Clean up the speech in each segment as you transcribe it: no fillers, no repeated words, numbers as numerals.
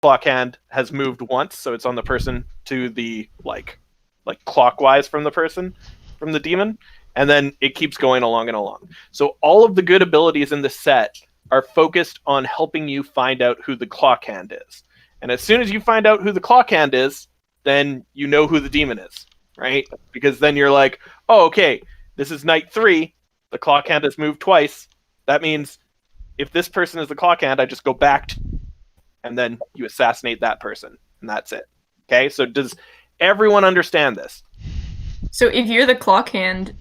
clock hand has moved once, so it's on the person to the like clockwise from the person, from the demon, and then it keeps going along and along. So all of the good abilities in the set are focused on helping you find out who the clock hand is. And as soon as you find out who the clock hand is, then you know who the demon is, right? Because then you're like, oh, okay, this is night 3. The clock hand has moved twice. That means if this person is the clock hand, I just go back to, and then you assassinate that person, and that's it. Okay, so does everyone understand this? So if you're the clock hand,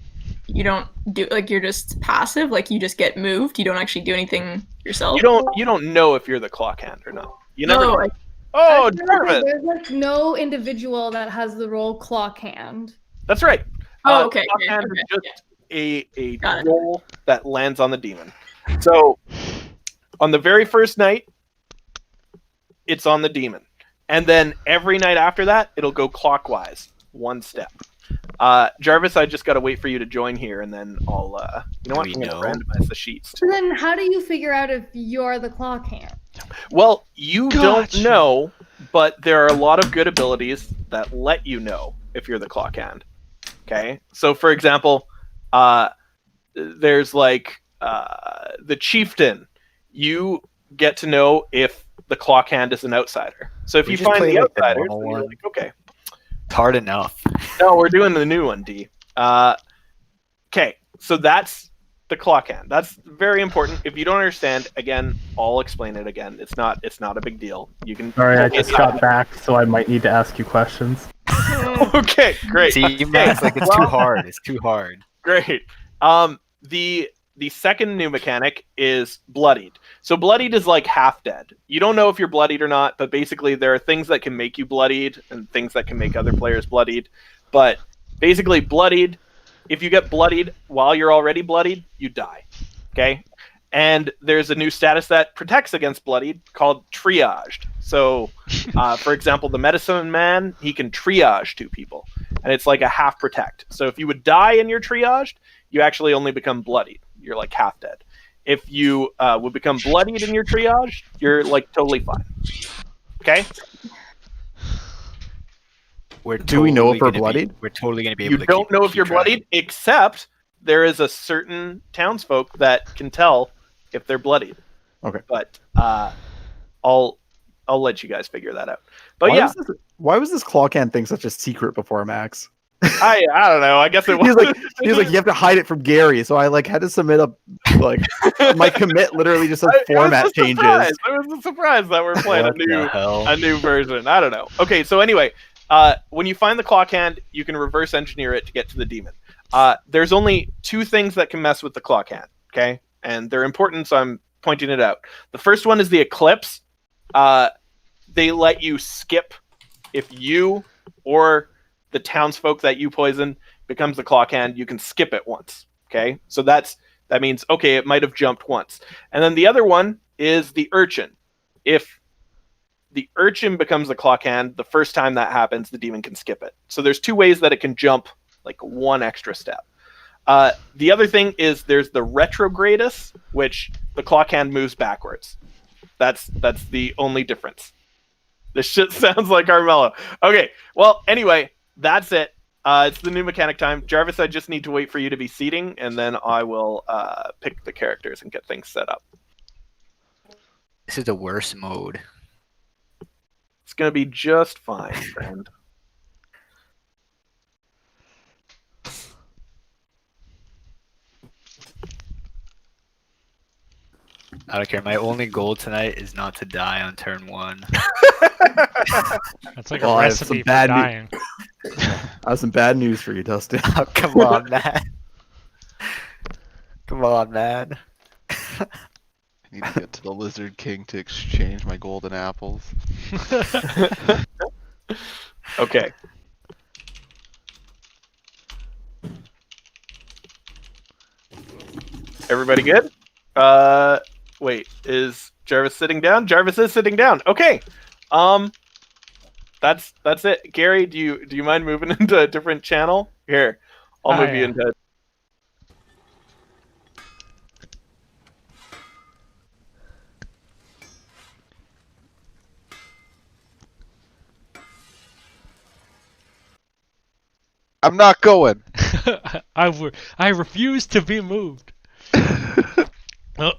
you don't do, like, you're just passive, like you just get moved, you don't actually do anything yourself? You don't know if you're the clock hand or not. You never No, know. Oh, Jarvis! There's like no individual that has the role clock hand. That's right. Oh, okay. Clock hand Okay. is just a roll that lands on the demon. So on the very first night, it's on the demon. And then every night after that, it'll go clockwise, one step. Jarvis, I just got to wait for you to join here, and then I'll, you know what, I'm going to randomize the sheets. So then how do you figure out if you're the clock hand? Well, you don't know, but there are a lot of good abilities that let you know if you're the clock hand. Okay? So, for example, there's like the chieftain. You get to know if the clock hand is an outsider. So if you find the outsider, then you're like, okay. It's hard enough. No, we're doing the new one, D. Okay, so that's the clock hand. That's very important. If you don't understand, again, I'll explain it again. It's not a big deal. You can. All right, I just got back, so I might need to ask you questions. Okay, great. See, Max, like it's too hard. It's too hard. Great. The second new mechanic is bloodied. So bloodied is like half dead. You don't know if you're bloodied or not, but basically there are things that can make you bloodied and things that can make other players bloodied. But basically bloodied, if you get bloodied while you're already bloodied, you die. Okay? And there's a new status that protects against bloodied called triaged. So, for example, the medicine man, he can triage 2 people. And it's like a half protect. So if you would die and you're triaged, you actually only become bloodied. You're like half dead. If you would become bloodied in your triage, you're like totally fine. Okay? Do we know if we're bloodied? We're totally going to be able to. You don't know if you're bloodied, except there is a certain townsfolk that can tell if they're bloodied. Okay. But I'll let you guys figure that out. But why was this clock hand thing such a secret before, Max? I don't know. I guess it was. He was like, you have to hide it from Gary. So I like had to submit my commit literally just says format changes. It was a surprise that we're playing a new version. I don't know. Okay, so anyway, when you find the clock hand, you can reverse engineer it to get to the demon. There's only 2 things that can mess with the clock hand. Okay, and they're important, so I'm pointing it out. The first one is the eclipse. They let you skip if you or the townsfolk that you poison becomes the clock hand, you can skip it once. Okay, so that means, okay, it might have jumped once. And then the other one is the urchin. If the urchin becomes the clock hand, the first time that happens, the demon can skip it. So there's 2 ways that it can jump like 1 extra step. The other thing is there's the retrogradus, which the clock hand moves backwards. That's the only difference. This shit sounds like Carmelo. Okay, well, anyway, that's it. It's the new mechanic time. Jarvis, I just need to wait for you to be seating, and then I will pick the characters and get things set up. This is the worst mode. It's going to be just fine, friend. I don't care. My only goal tonight is not to die on turn 1. That's like a recipe for dying. I have some bad news for you, Dustin. Oh, come on, man. Come on, man. I need to get to the Lizard King to exchange my golden apples. Okay. Everybody good? Wait, is Jarvis sitting down? Jarvis is sitting down. Okay. That's it. Gary, do you mind moving into a different channel? Here, I'll move you into. I'm not going. I refuse to be moved. Oh.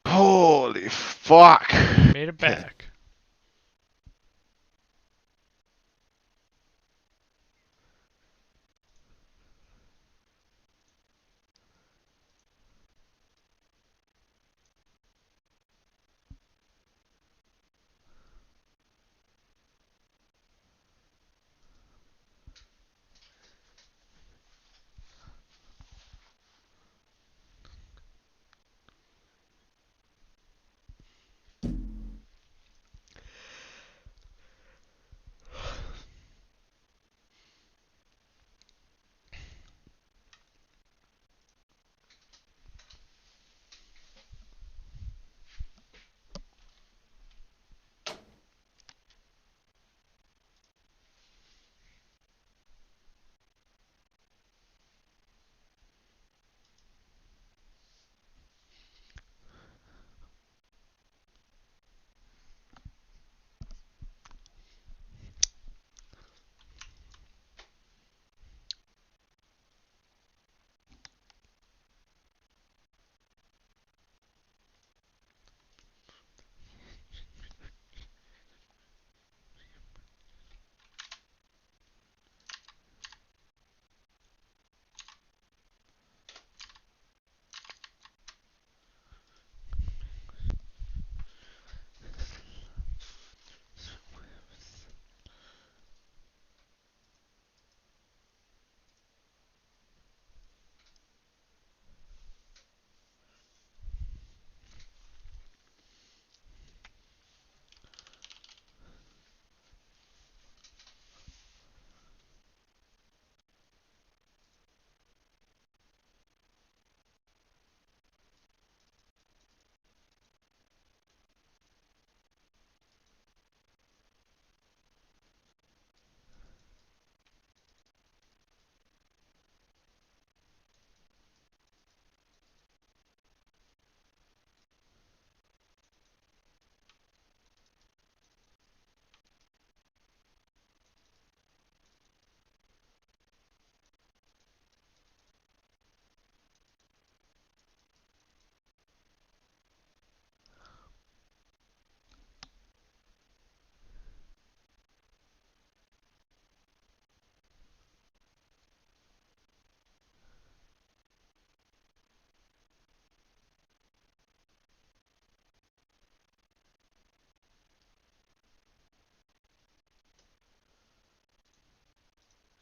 Holy fuck. Made it back.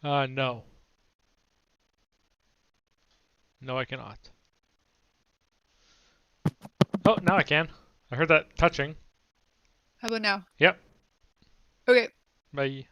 No. No, I cannot. Oh, now I can. I heard that touching. How about now? Yep. Okay. Bye.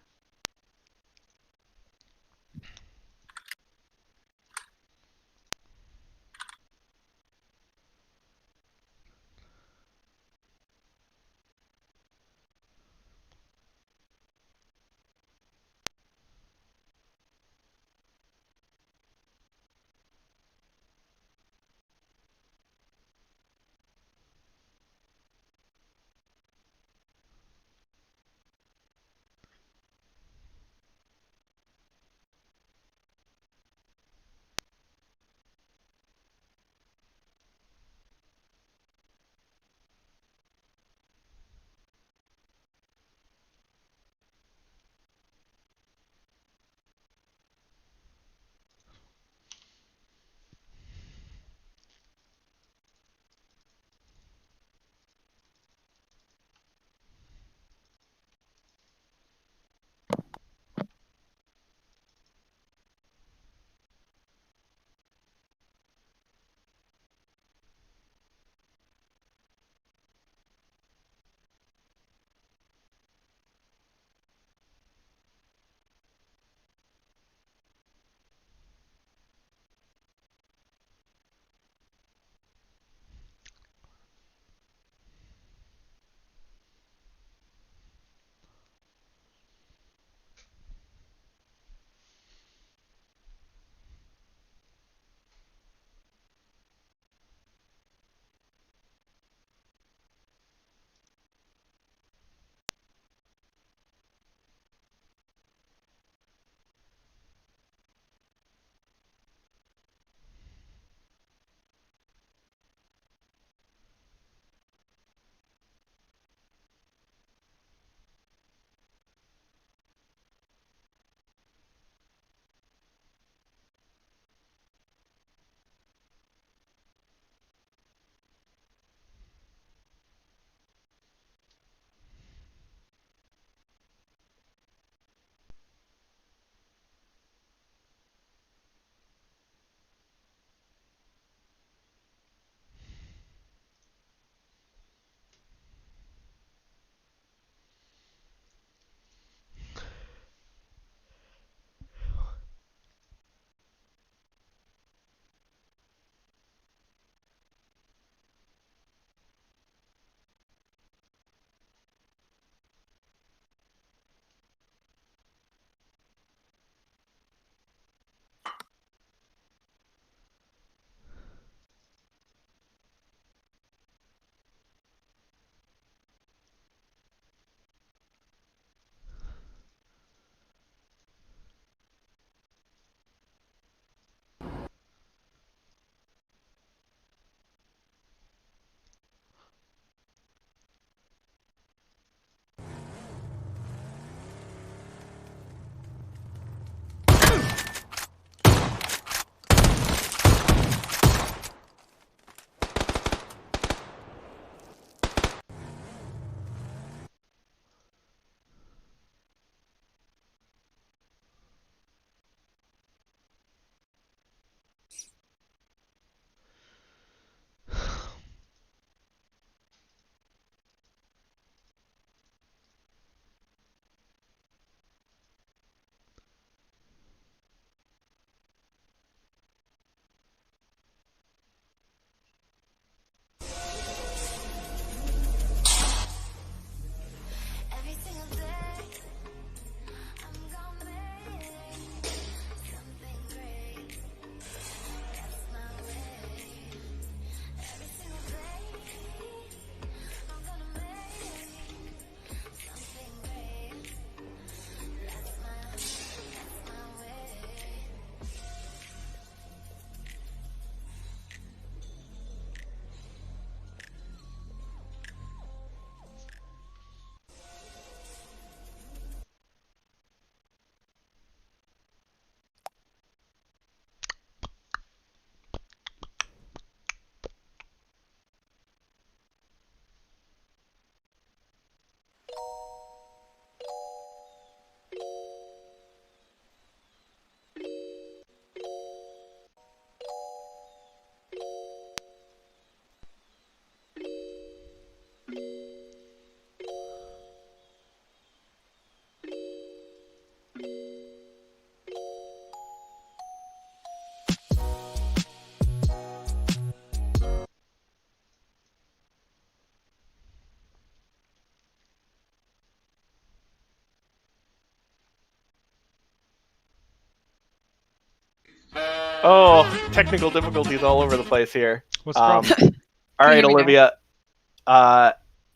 Oh, technical difficulties all over the place here. What's the problem? All right, hear me now? Olivia.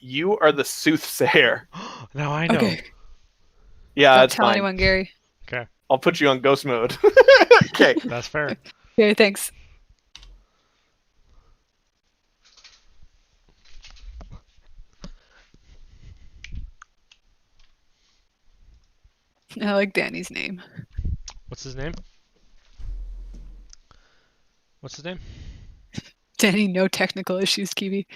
You are the soothsayer. Now I know. Okay. Yeah, Don't that's tell fine. anyone, Gary. Okay, I'll put you on ghost mode. Okay. that's fair. Okay, thanks. I like Danny's name. What's his name? What's his name? Danny, no technical issues, Kiwi.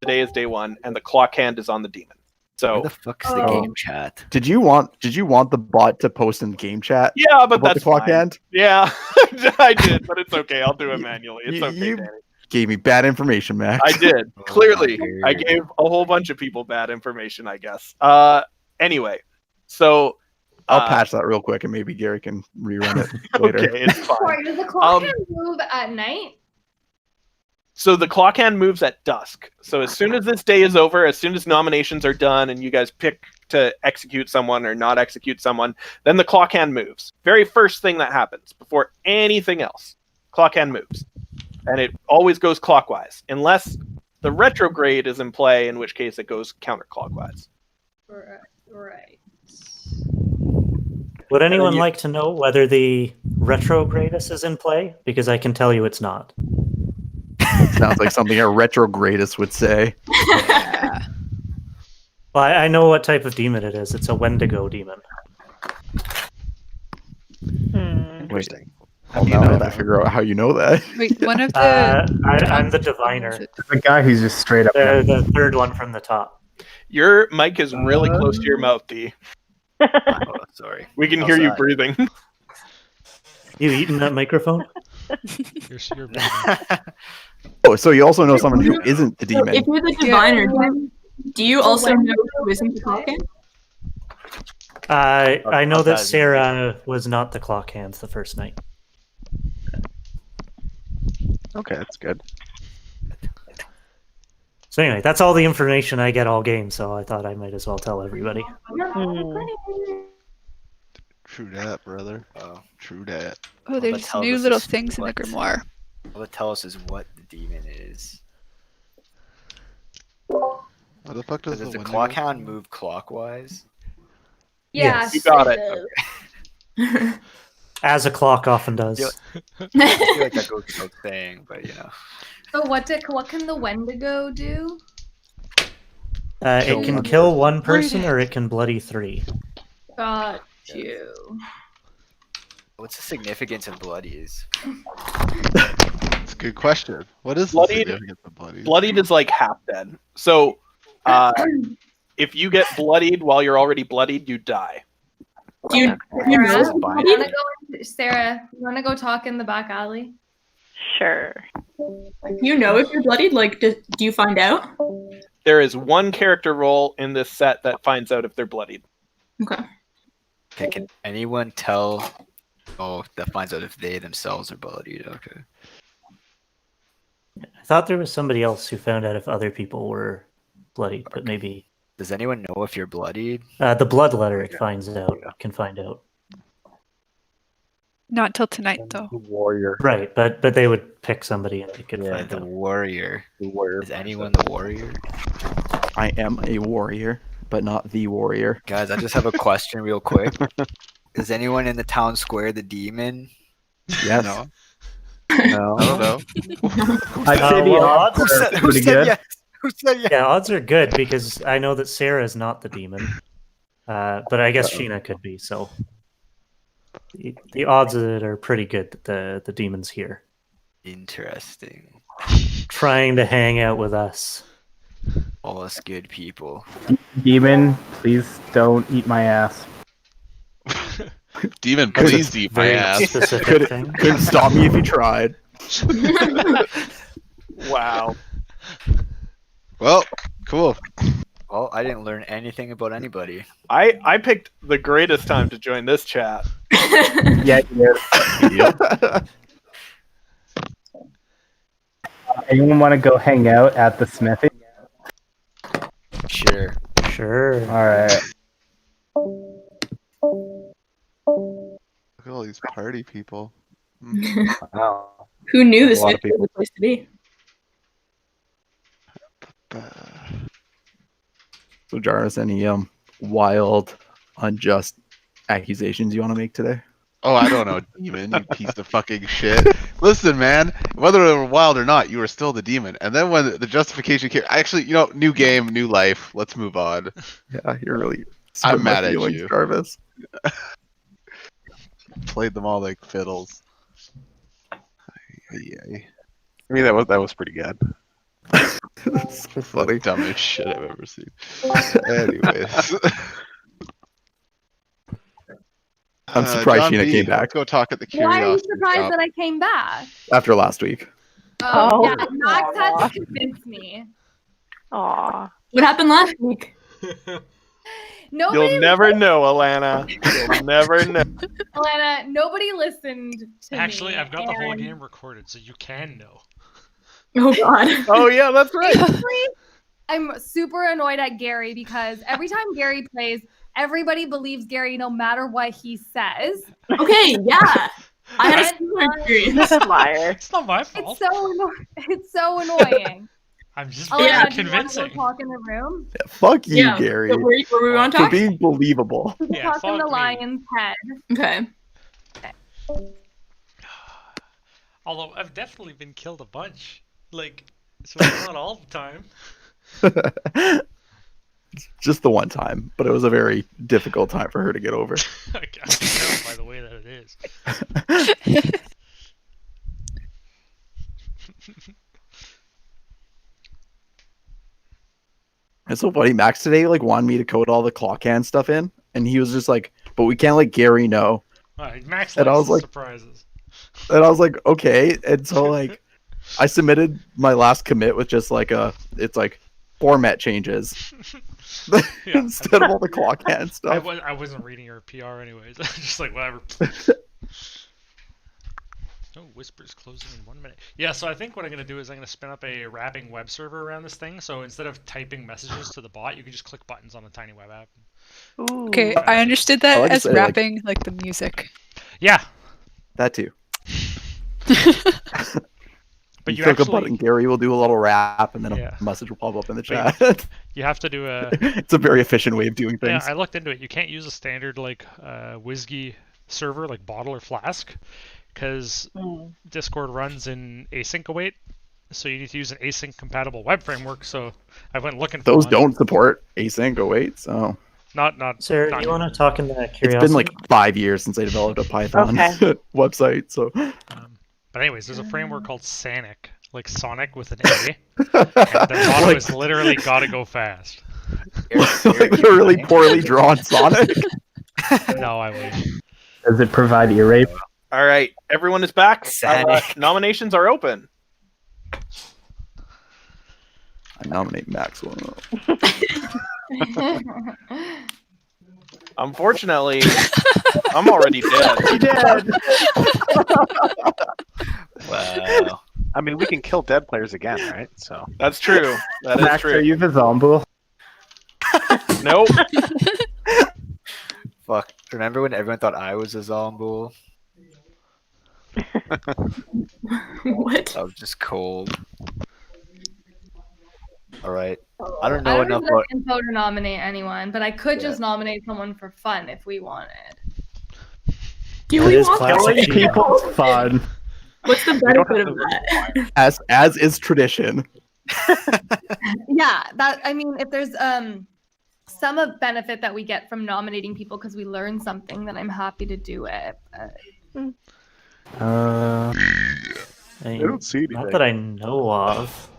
today is day 1, and the clock hand is on the demon. Where So the fuck's the Oh. game chat? Did you want the bot to post in game chat? yeah, but about the that's clock fine. hand? Yeah, I did, but it's okay. I'll do it manually. It's okay, You Danny. gave me bad information, Max. I did. Oh, Clearly, weird. I gave a whole bunch of people bad information, I guess. Anyway, so I'll patch that real quick, and maybe Gary can rerun it later. okay, it's fine. Sorry, does the clock hand move at night? So the clock hand moves at dusk. So as soon as this day is over, as soon as nominations are done and you guys pick to execute someone or not execute someone, then the clock hand moves. Very first thing that happens before anything else. Clock hand moves. And it always goes clockwise, unless the retrograde is in play, in which case it goes counterclockwise. Right. Would anyone you- like to know whether the retrogradus is in play? Because I can tell you it's not. Sounds like something a retrogradus would say. Well, I know what type of demon it is. It's a Wendigo demon. Interesting. Well, now I have to figure out how you know that. Wait, one of the. I'm the diviner. The guy who's just straight up. The third one from the top. Your mic is really close to your mouth, D. Oh, sorry. We can hear you Outside. breathing. You eating that microphone? You're Oh, so you also know someone who isn't the So demon. if you're the diviner, do you also know who isn't the clock hand? I know that Outside. Sarah was not the clock hands the first night. Okay, that's good. So anyway, that's all the information I get all game. So I thought I might as well tell everybody. True that, brother. Oh. True that. Oh, there's tell new us little is things in the what- grimoire. All it tell us is what the demon is. What the fuck does Does the the window clock go? hound move clockwise? Yes, You got it. does. As a clock often does. I feel like that goes without saying, but you know. So what can the Wendigo do? It can kill one person or it can bloody 3. Got you. What's the significance of bloodies? That's a good question. What is the Bloodied- significance of bloody? Bloodied is like half dead. So if you get bloodied while you're already bloodied, you die. Do you Sarah, know? you wanna go, Sarah, you wanna go talk in the back alley? Sure. Do you know if you're bloodied? Like, do you find out? There is one character role in this set that finds out if they're bloodied. Okay. Okay, can anyone tell? Oh, that finds out if they themselves are bloodied. Okay. I thought there was somebody else who found out if other people were bloodied, but maybe Does anyone know if you're bloodied? the blood letter finds out can find out. Not till tonight, though. Warrior. Right, but they would pick somebody and they could Yeah, find the out. warrior. The warrior. Is anyone the warrior? I am a warrior, but not the warrior. Guys, I just have a question real quick. Is anyone in the town square the demon? Yes. No. No. I don't know. I'd say the well, odds Who are said, who pretty said good. yes? Who said yes? Yeah, odds are good because I know that Sarah is not the demon, but I guess Sheena could be. So the odds of it are pretty good that the demon's here, Interesting. trying to hang out with us. All us good people. Demon, please don't eat my ass. Demon, please eat my Very ass. specific thing. Couldn't stop me if you tried. Wow. Well, cool. Well, I didn't learn anything about anybody. I picked the greatest time to join this chat. Yeah, you did. Anyone want to go hang out at the smithy? Sure. Sure. All right. Look at all these party people. Wow. Who knew this A lot was of people. the place to be? So, Jarvis, any wild, unjust accusations you want to make today? Oh, I don't know, demon, you piece of fucking shit. Listen, man, whether they were wild or not, you were still the demon. And then when the justification came, actually, new game, new life. Let's move on. Yeah, you're really. I'm mad my at feelings, you. Jarvis. Played them all like fiddles. Yeah. I mean, that was pretty good. It's so funny. The dumbest shit I've ever seen. Anyways. I'm surprised John Sheena B, came back. Let's go talk at the Why are you curiosity surprised shop. that I came back? After last week. Oh, yeah, Max had to convince me. What happened last week? Nobody You'll never know, Alana. You'll never know. Alana, nobody listened to Actually, me. I've got the whole and game recorded, so you can know. Oh god. Oh yeah, that's right. basically, I'm super annoyed at Gary because every time Gary plays, everybody believes Gary no matter what he says. Okay, yeah. I had a And, similar experience. Liar. It's not my fault. It's so annoying. I'm just Alana, being do you want to convincing. go talk in the room? Yeah, fuck you, Yeah. Gary. But were we on For talk? being believable. Yeah, Talk in the fuck me. lion's head. Okay. Although I've definitely been killed a bunch. Like, so it's not all the time. Just the one time, but it was a very difficult time for her to get over. I can tell by the way that it is. It's so funny. Max today like wanted me to code all the clock hand stuff in, and he was just like, "But we can't let Gary know." Alright, Max And I likes was like- surprises. And I was like, "Okay." And so like, I submitted my last commit with just like it's like format changes Yeah. instead of all the clock hand stuff. I wasn't reading your PR anyways. Just like whatever. Oh, Whisper's closing in 1 minute. Yeah, so I think what I'm going to do is I'm going to spin up a wrapping web server around this thing. So instead of typing messages to the bot, you can just click buttons on the tiny web app. Okay, I understood that I like to as say, like- rapping like the music. Yeah, That too. but you you click a button, actually Gary will do a little rap, and then Yeah. a message will pop up in the But chat. you have to do a. It's a very efficient way of doing Yeah, things. I looked into it. You can't use a standard like WSGI server like Bottle or Flask because Discord runs in async await. So you need to use an async compatible web framework. So I went looking for Those one. don't support async. Oh wait, so Not Sarah, not do you want to talk in the curiosity? it's been like 5 years since I developed a Python Okay. website. So But anyways, there's a framework called Sonic, like Sonic with an A. And their motto Like- is literally gotta go fast. like the really poorly drawn Sonic. No, I wish. Does it provide erase? All right, everyone is back. Sonic. Nominations are open. I nominate Maxwell. Unfortunately, I'm already dead. Dead. Wow. I mean, we can kill dead players again, right? So That's true. That is Max, are true. you the Zombool? Nope. Fuck. Remember when everyone thought I was a Zombool? What? I was just cold. Alright. I I don't know don't enough have about. info to nominate anyone, but I could Yeah. just nominate someone for fun if we wanted. Do It we is want classic Killing Sheena. people's fun. What's the benefit of that? As is tradition. Yeah, that I mean, if there's some of benefit that we get from nominating people because we learn something, then I'm happy to do it. But Uh, I I don't see anything. Not that I know of.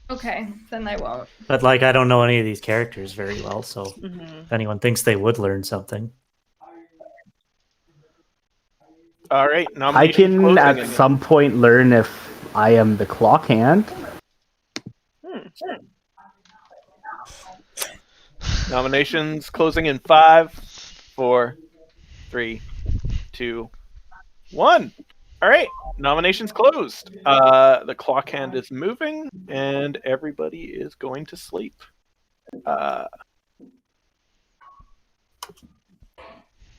okay, then I won't. But like, I don't know any of these characters very well, so Mhm. if anyone thinks they would learn something, All right, I nominations can closing at again. some point learn if I am the clock hand. Nominations closing in 5, 4, 3, 2, 1. All right, nominations closed. The clock hand is moving, and everybody is going to sleep.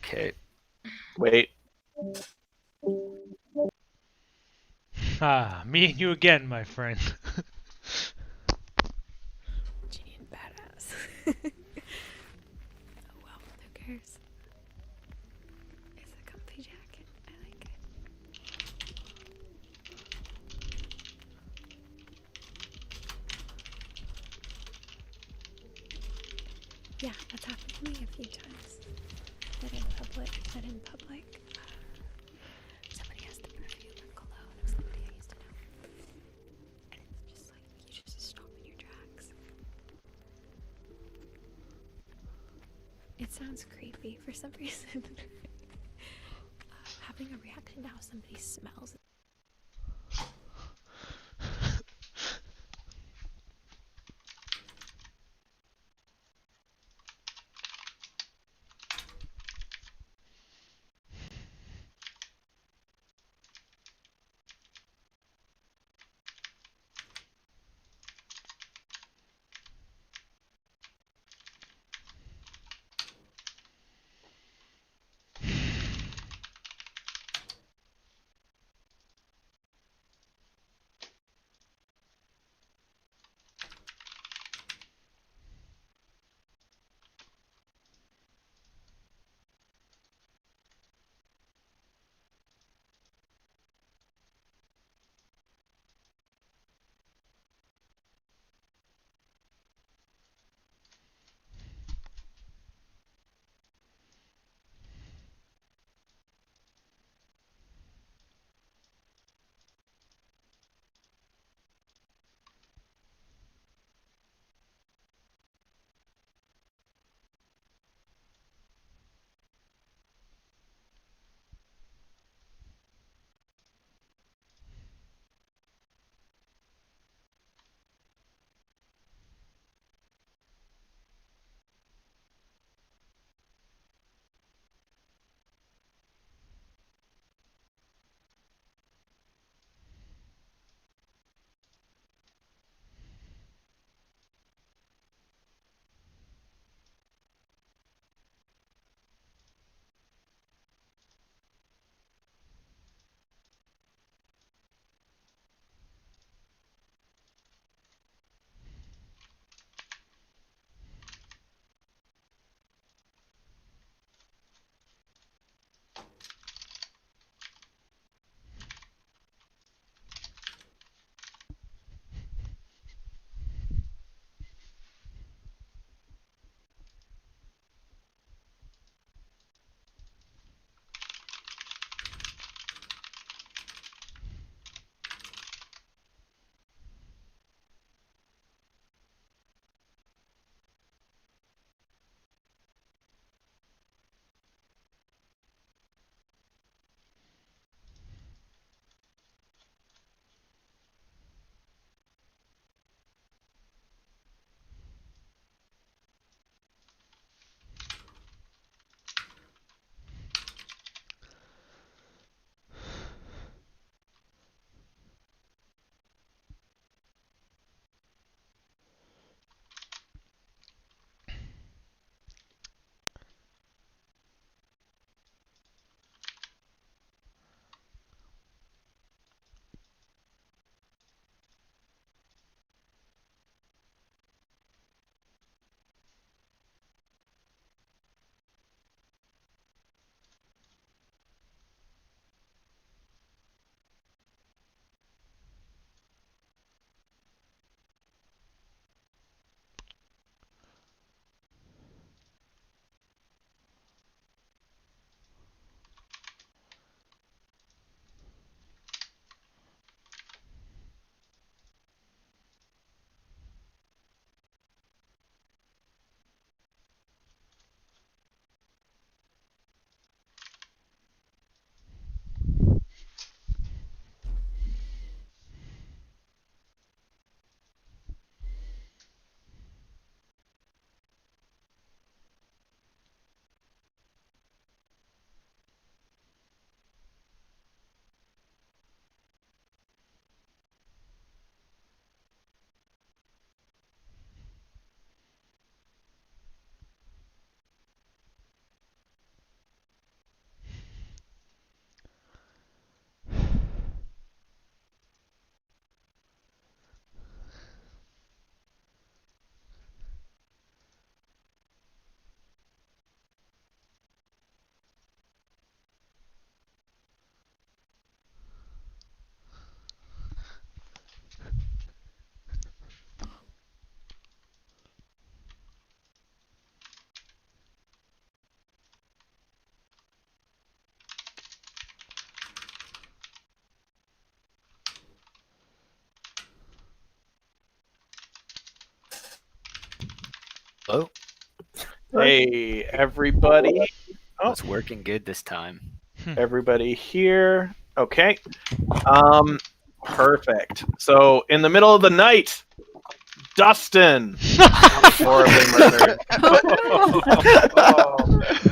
Okay. Wait. Ah, me and you again, my friend. Genie and badass. Oh well, who cares? It's a comfy jacket. I like it. Yeah, that's happened to me a few times. That in public, somebody has the perfume or cologne of somebody I used to know. And it's just like, you just stop in your tracks. sounds creepy for some reason. Having a reaction to how somebody smells. Hey, everybody. Oh, It's working good this time. everybody here. Okay. Perfect. So in the middle of the night, Dustin horribly murdered.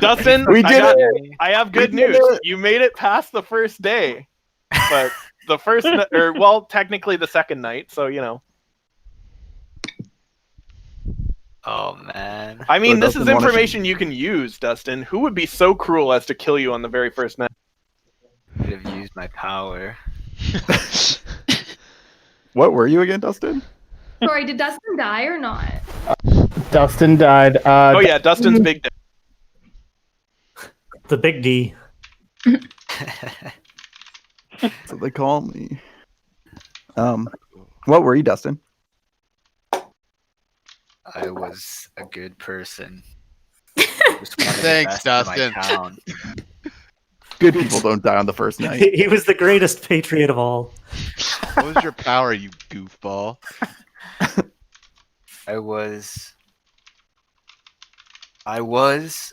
Dustin, We did it. I have good We did news. it. You made it past the first day, but the first, or well, technically the second night. So you know. Oh man. I mean, So this Dustin is wanted- information you can use, Dustin. Who would be so cruel as to kill you on the very first night? Could have used my power. What were you again, Dustin? Sorry, did Dustin die or not? Dustin died. Oh yeah, Dustin's big. The big D. So they call me. What were you, Dustin? I was a good person. Just wanted the Thanks, best for my Dustin. town. Good people don't die on the first night. He was the greatest patriot of all. What was your power, you goofball? I was,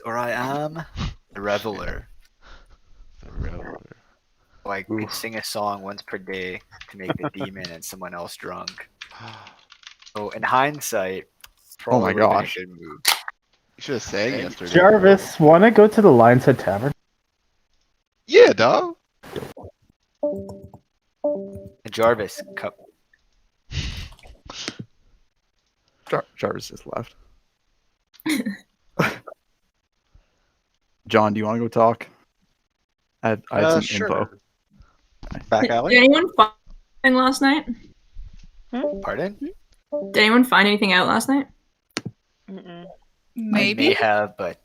or I am, the reveler. The reveler. So I could sing a song once per day to make the demon and someone else drunk. So in hindsight, Oh my probably been a gosh. good move. You should have sang yesterday. Jarvis, want to go to the Lion's Head Tavern? Yeah, dog. And Jarvis, Jarvis just left. John, do you want to go talk? I have some sure. info. Back Did alley. anyone find anything last night? pardon? Did anyone find anything out last night? I Maybe. may have, but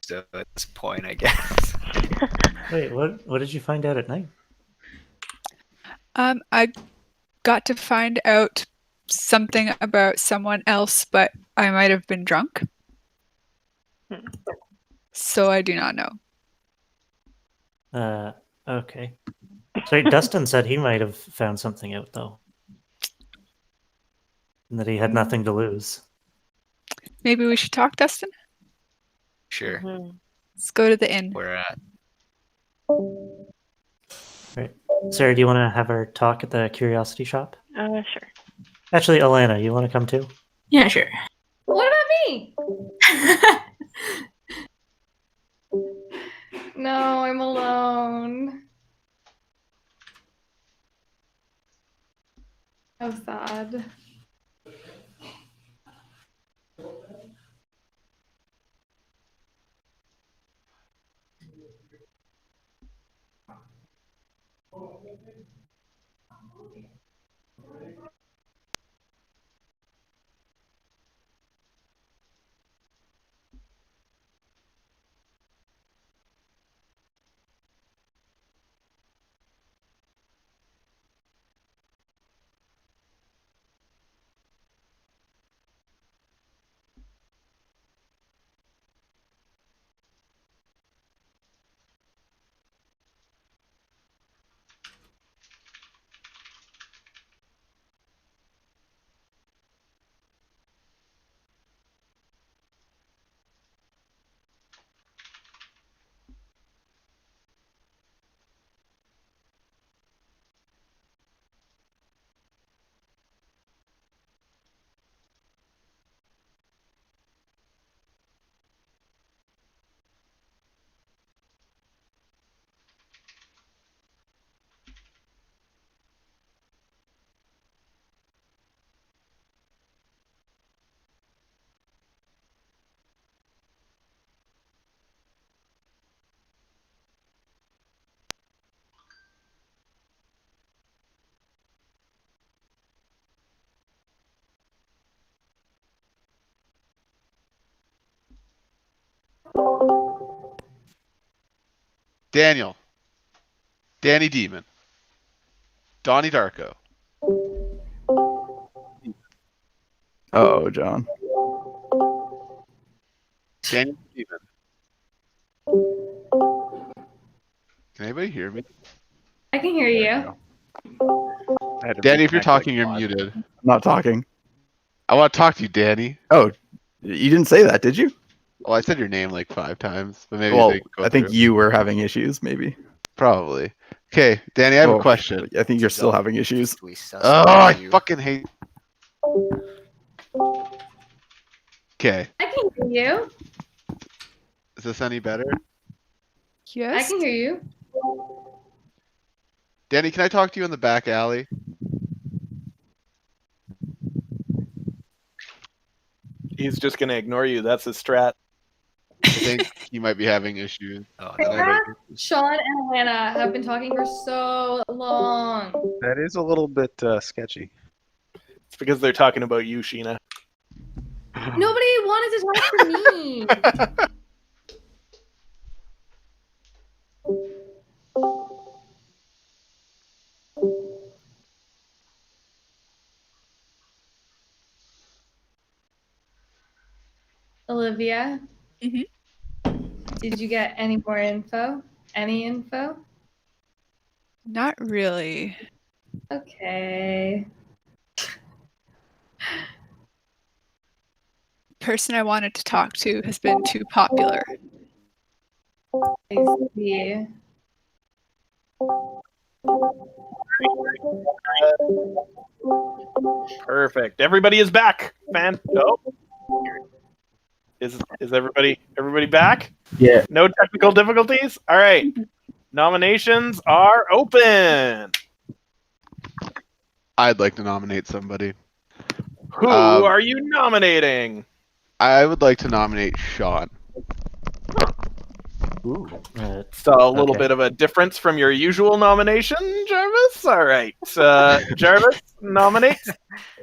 so at this point, I guess. Wait, what did you find out at night? I got to find out something about someone else, but I might have been drunk. So I do not know. Okay. So Dustin said he might have found something out though. And that he had nothing to lose. Maybe we should talk, Dustin? Sure. Let's go to the inn. We're at. Right. Sarah, do you want to have her talk at the curiosity shop? Sure. Actually, Alana, you want to come too? Yeah, sure. What about me? No, I'm alone. How sad. Daniel. Danny Demon. Donnie Darko. Oh, John. Danny Demon. Can anybody hear me? I can hear you. Danny, if you're talking, you're muted. I'm not talking. I want to talk to you, Danny. Oh, you didn't say that, did you? Well, I said your name like 5 times, but maybe Well, they go I think through. you were having issues, maybe. Probably. Okay, Danny, I have a question. I think you're still having issues. Oh, I fucking hate. Okay, I can hear you. is this any better? Yes. I can hear you. Danny, can I talk to you in the back alley? He's just gonna ignore you. That's his strat. I think he might be having issues. Sarah, Sean, and Alana have been talking for so long. That is a little bit sketchy. It's because they're talking about you, Sheena. Nobody wanted to talk to me. Olivia, did you get any more info? Any info? Not really. Okay. Person I wanted to talk to has been too popular. I see. Perfect. Everybody is back. Oh. Is everybody back? Yeah. No technical difficulties? All right. Nominations are open. I'd like to nominate somebody. Who are you nominating? I would like to nominate Sean. So a little bit of a difference from your usual nomination, Jarvis. All right. Jarvis nominates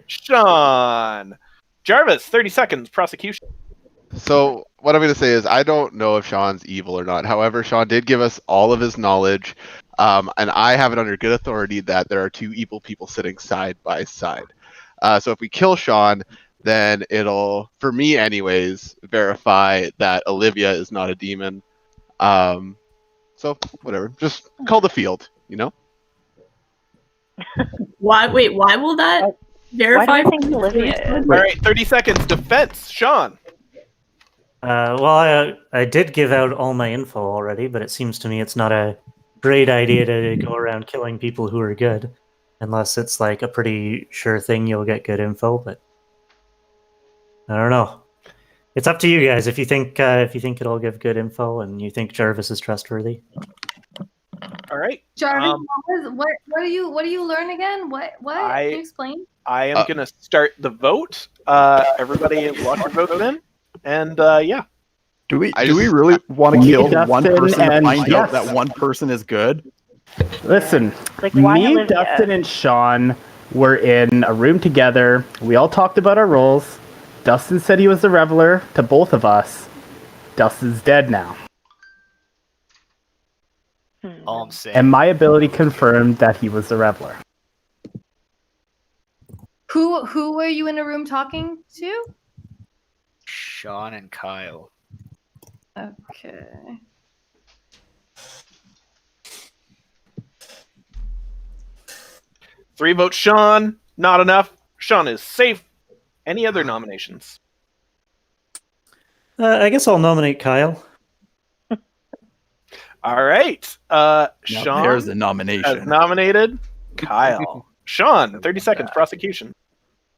Sean. Jarvis, 30 seconds, prosecution. So what I'm going to say is I don't know if Sean's evil or not. However, Sean did give us all of his knowledge, and I have it under good authority that there are 2 evil people sitting side by side. So if we kill Sean, then it'll, for me anyways, verify that Olivia is not a demon. So whatever, just call the field, you know? Why? Wait, why will that verify? Why do you think Olivia is? All right, 30 seconds. Defense, Sean. Well, I did give out all my info already, but it seems to me it's not a great idea to go around killing people who are good, unless it's like a pretty sure thing you'll get good info. But I don't know. It's up to you guys if you think it'll give good info and you think Jarvis is trustworthy. All right, Jarvis, what do you learn again? What? Can you explain? I am gonna start the vote. Everybody, lock your votes in, and yeah. Do we really want to kill one person to find out that one person is good? Listen, Like, why me, Olivia? Dustin, and Sean were in a room together. We all talked about our roles. Dustin said he was the Reveler to both of us. Dustin's dead now. All I'm saying. And my ability confirmed that he was the Reveler. Who were you in a room talking to? Sean and Kyle. Okay. Three votes, Sean. Not enough. Sean is safe. Any other nominations? I guess I'll nominate Kyle. All right. Sean there's a nomination. has nominated Kyle. Sean, 30 seconds, prosecution.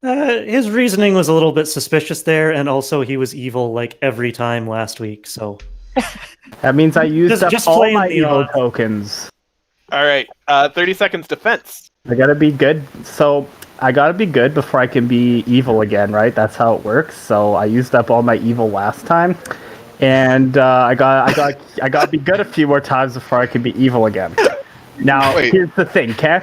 His reasoning was a little bit suspicious there, and also he was evil like every time last week. So That means I used up just all playing my the evil odds. tokens. All right. 30 seconds, defense. I gotta be good. So I gotta be good before I can be evil again, right? That's how it works. So I used up all my evil last time, and I gotta be good a few more times before I can be evil again. Now, here's the thing, okay?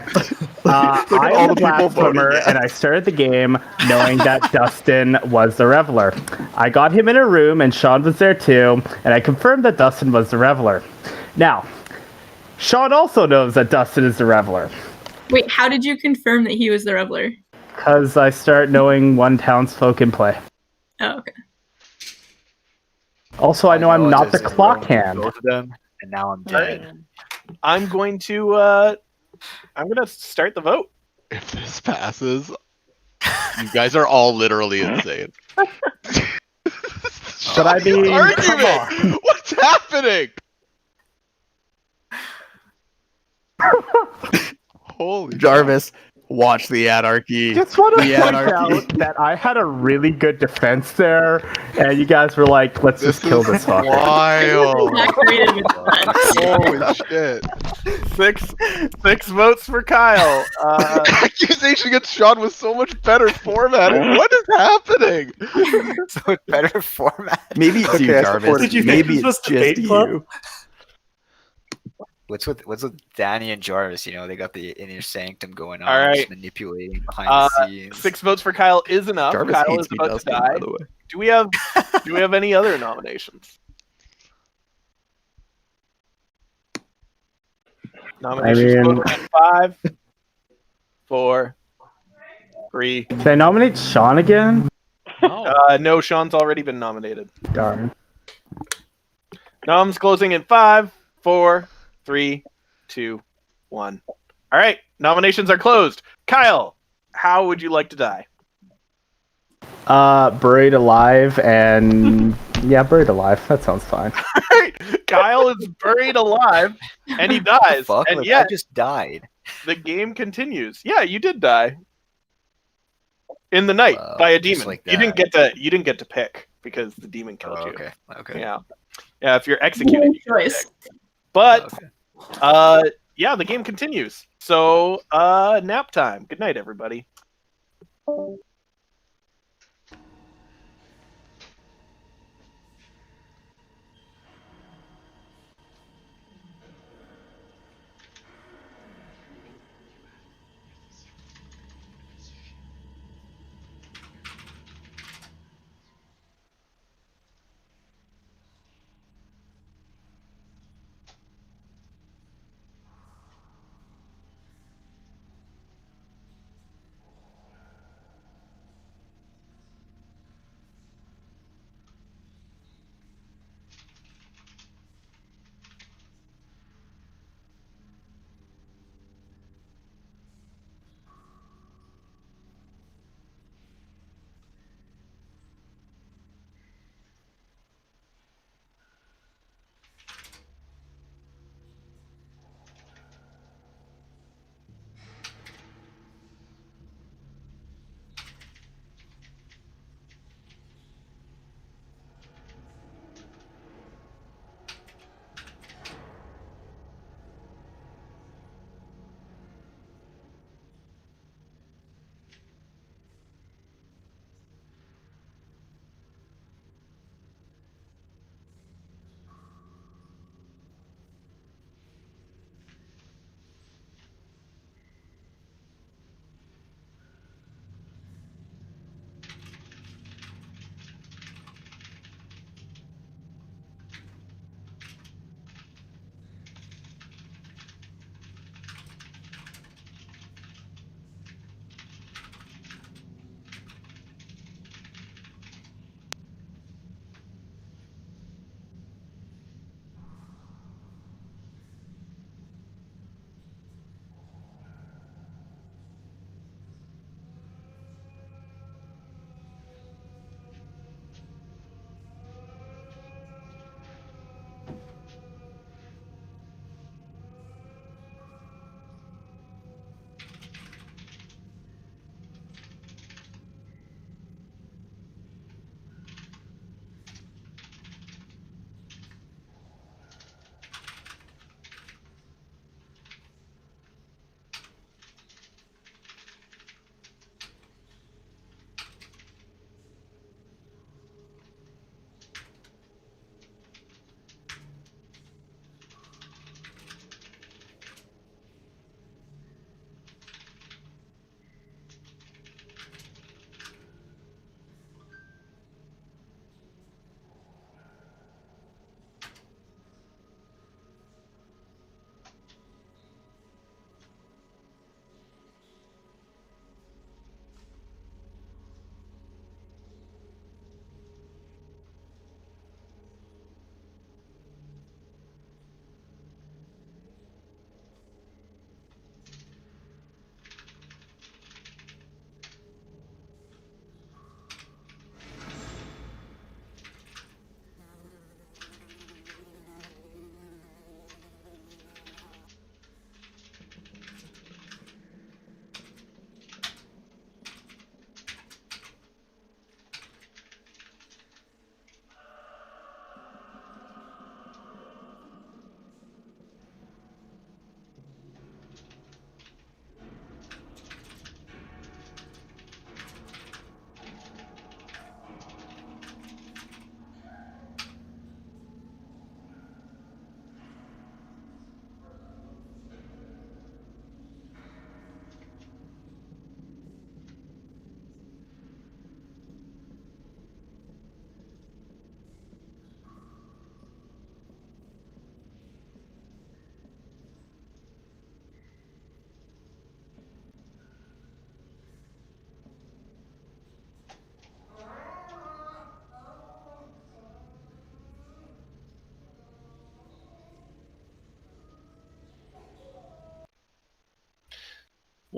I am the blasphemer, and I started the game knowing that Dustin was the Reveler. I got him in a room, and Sean was there too, and I confirmed that Dustin was the Reveler. Now, Sean also knows that Dustin is the Reveler. Wait, how did you confirm that he was the Reveler? Because I start knowing one townsfolk in play. Oh, okay. Also, I know I'm not the Just clock hand. both of them, and now I'm dead. I'm going to I'm gonna start the vote. If this passes, you guys are all literally insane. But I mean, come on. Argument! What's happening? Holy Jarvis, watch the anarchy. Just want to The point anarchy. out that I had a really good defense there, and you guys were like, "Let's just kill this fucker." Wild. Not creative with that. Holy shit. 6 votes for Kyle. Accusation against Sean was so much better formatting. What is happening? So it's better format. Maybe it's you, Okay, I Jarvis. support it. Did you think Maybe this was it's the just debate club? you. What's with Danny and Jarvis? You know, they got the inner sanctum going on, All right. just manipulating behind the scenes. 6 votes for Kyle is enough. Jarvis Kyle hates is me, about to Dustin, die. by the way. Do we have any other nominations? Nominations mean- closing at 5, 4, 3. Can I nominate Sean again? No, Sean's already been nominated. Darn. Noms closing in 5, 4, 3, 2, 1. All right, nominations are closed. Kyle, how would you like to die? Buried alive, and yeah, buried alive. That sounds fine. Kyle is buried alive, and he dies. Fuck, And like, yet, I just died. the game continues. Yeah, you did die in the night Wow, by a just demon. like You didn't get to pick because the demon killed you. Okay. Yeah. Yeah, if you're executed, you get to Choice. pick. But Okay. yeah, the game continues. So nap time. Good night, everybody.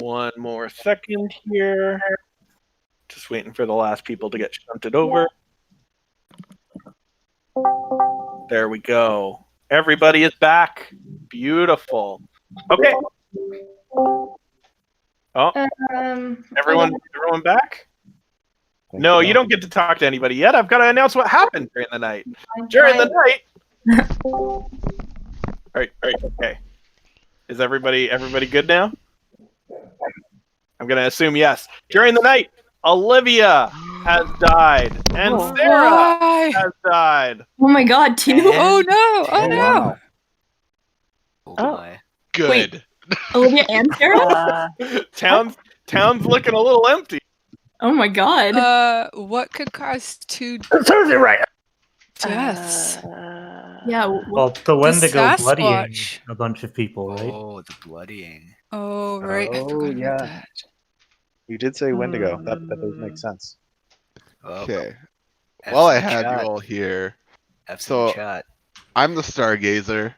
One more second here. Just waiting for the last people to get shunted over. There we go. Everybody is back. Beautiful. Okay. Oh, everyone back? No, you don't get to talk to anybody yet. I've got to announce what happened during the night. During the night. All right, okay. Is everybody good now? I'm gonna assume yes. During the night, Olivia has died, and Sarah has died. Oh my god, two? Oh no! Oh no! Oh my. Good. Wait, Olivia and Sarah? Town's looking a little empty. Oh my god. What could cause two Serves you right. deaths? Yeah. Well, the Wendigo Sasquatch. bloodying a bunch of people, right? Oh, the bloodying. Oh right, I Oh, forgot about yeah. that. You did say Wendigo. That does make sense. Okay. F Well, I in the had you chat. all here. F's in the So chat. I'm the stargazer.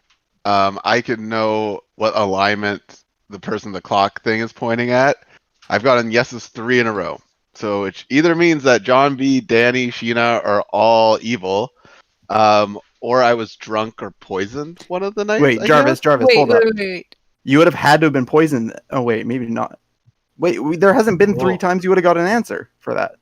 I can know what alignment the person the clock thing is pointing at. I've gotten yeses 3 in a row. So it either means that John B, Danny, Sheena are all evil, or I was drunk or poisoned one of the nights. Wait, I Jarvis, guess? hold up. Wait. You would have had to have been poisoned. Oh wait, maybe not. Wait, there hasn't been 3 times you would have got an answer for that.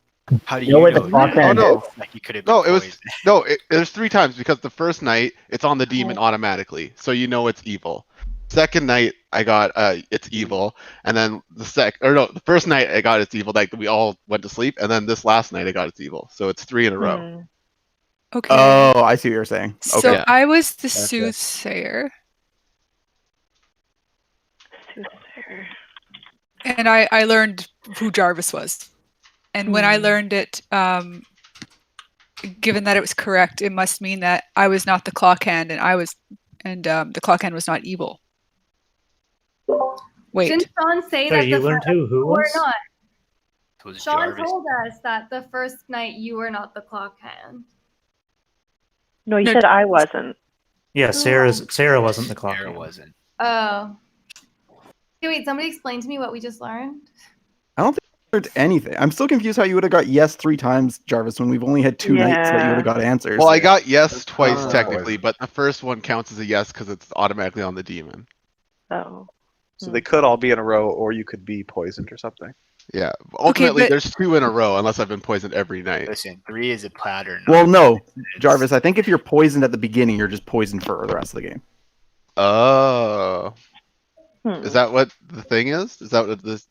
How do You know where the know clock that? hand no. is? Like you could have been No, it was poisoned. there's 3 times because the first night it's on the demon automatically, so you know it's evil. Second night I got it's evil, and then the first night I got it's evil. Like we all went to sleep, and then this last night I got it's evil. So it's 3 in a row. Okay. Oh, I see what you're saying. Okay. So I was the Gotcha. soothsayer. And I learned who Jarvis was. And when I learned it, given that it was correct, it must mean that I was not the clock hand and the clock hand was not evil. Wait. Didn't Sean say Sorry, that you the learned first who or was? not? So it was Sean Jarvis. told us that the first night you were not the clock hand. No, you said I wasn't. Yeah, Sarah wasn't the clock Sarah hand. wasn't. Oh. Okay, wait, somebody explain to me what we just learned. I don't think I learned anything. I'm still confused how you would have got yes 3 times, Jarvis, when we've only had 2 nights that you would have got answers. Well, I got yes twice Oh. technically, but the first one counts as a yes because it's automatically on the demon. Oh. So they could all be in a row, or you could be poisoned or something. Yeah. Ultimately, but- there's 2 in a row unless I've been poisoned every night. Listen, 3 is a pattern. Well, no, Jarvis, I think if you're poisoned at the beginning, you're just poisoned for the rest of the game. Oh. Is that what the thing is? Is that what this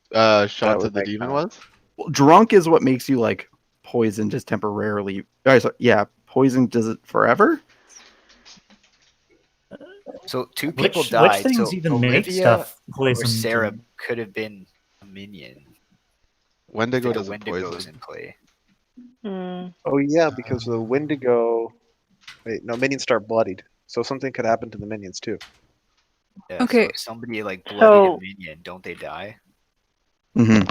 shot would to the make demon sense. was? Well, drunk is what makes you like poisoned just temporarily. Yeah, poisoned does it forever? So 2 people Which died. things so even make Olivia stuff or poisoned? Sarah could have been a minion. Wendigo The doesn't Wendigo's poison. in play. Oh yeah, because the Wendigo. Wait, no, minions start bloodied, so something could happen to the minions too. Yeah, Okay. So if somebody like bloodied So- a minion, don't they die? Mm-hmm.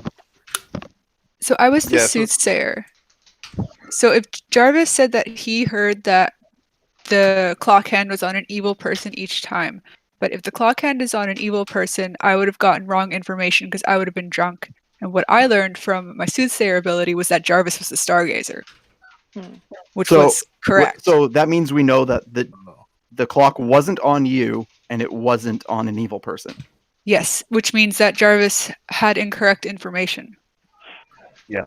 So I was the Yeah, so- soothsayer. So if Jarvis said that he heard that the clock hand was on an evil person each time, but if the clock hand is on an evil person, I would have gotten wrong information because I would have been drunk. And what I learned from my soothsayer ability was that Jarvis was the stargazer, which was correct. So that means we know that Oh. the clock wasn't on you and it wasn't on an evil person. Yes, which means that Jarvis had incorrect information. Yeah.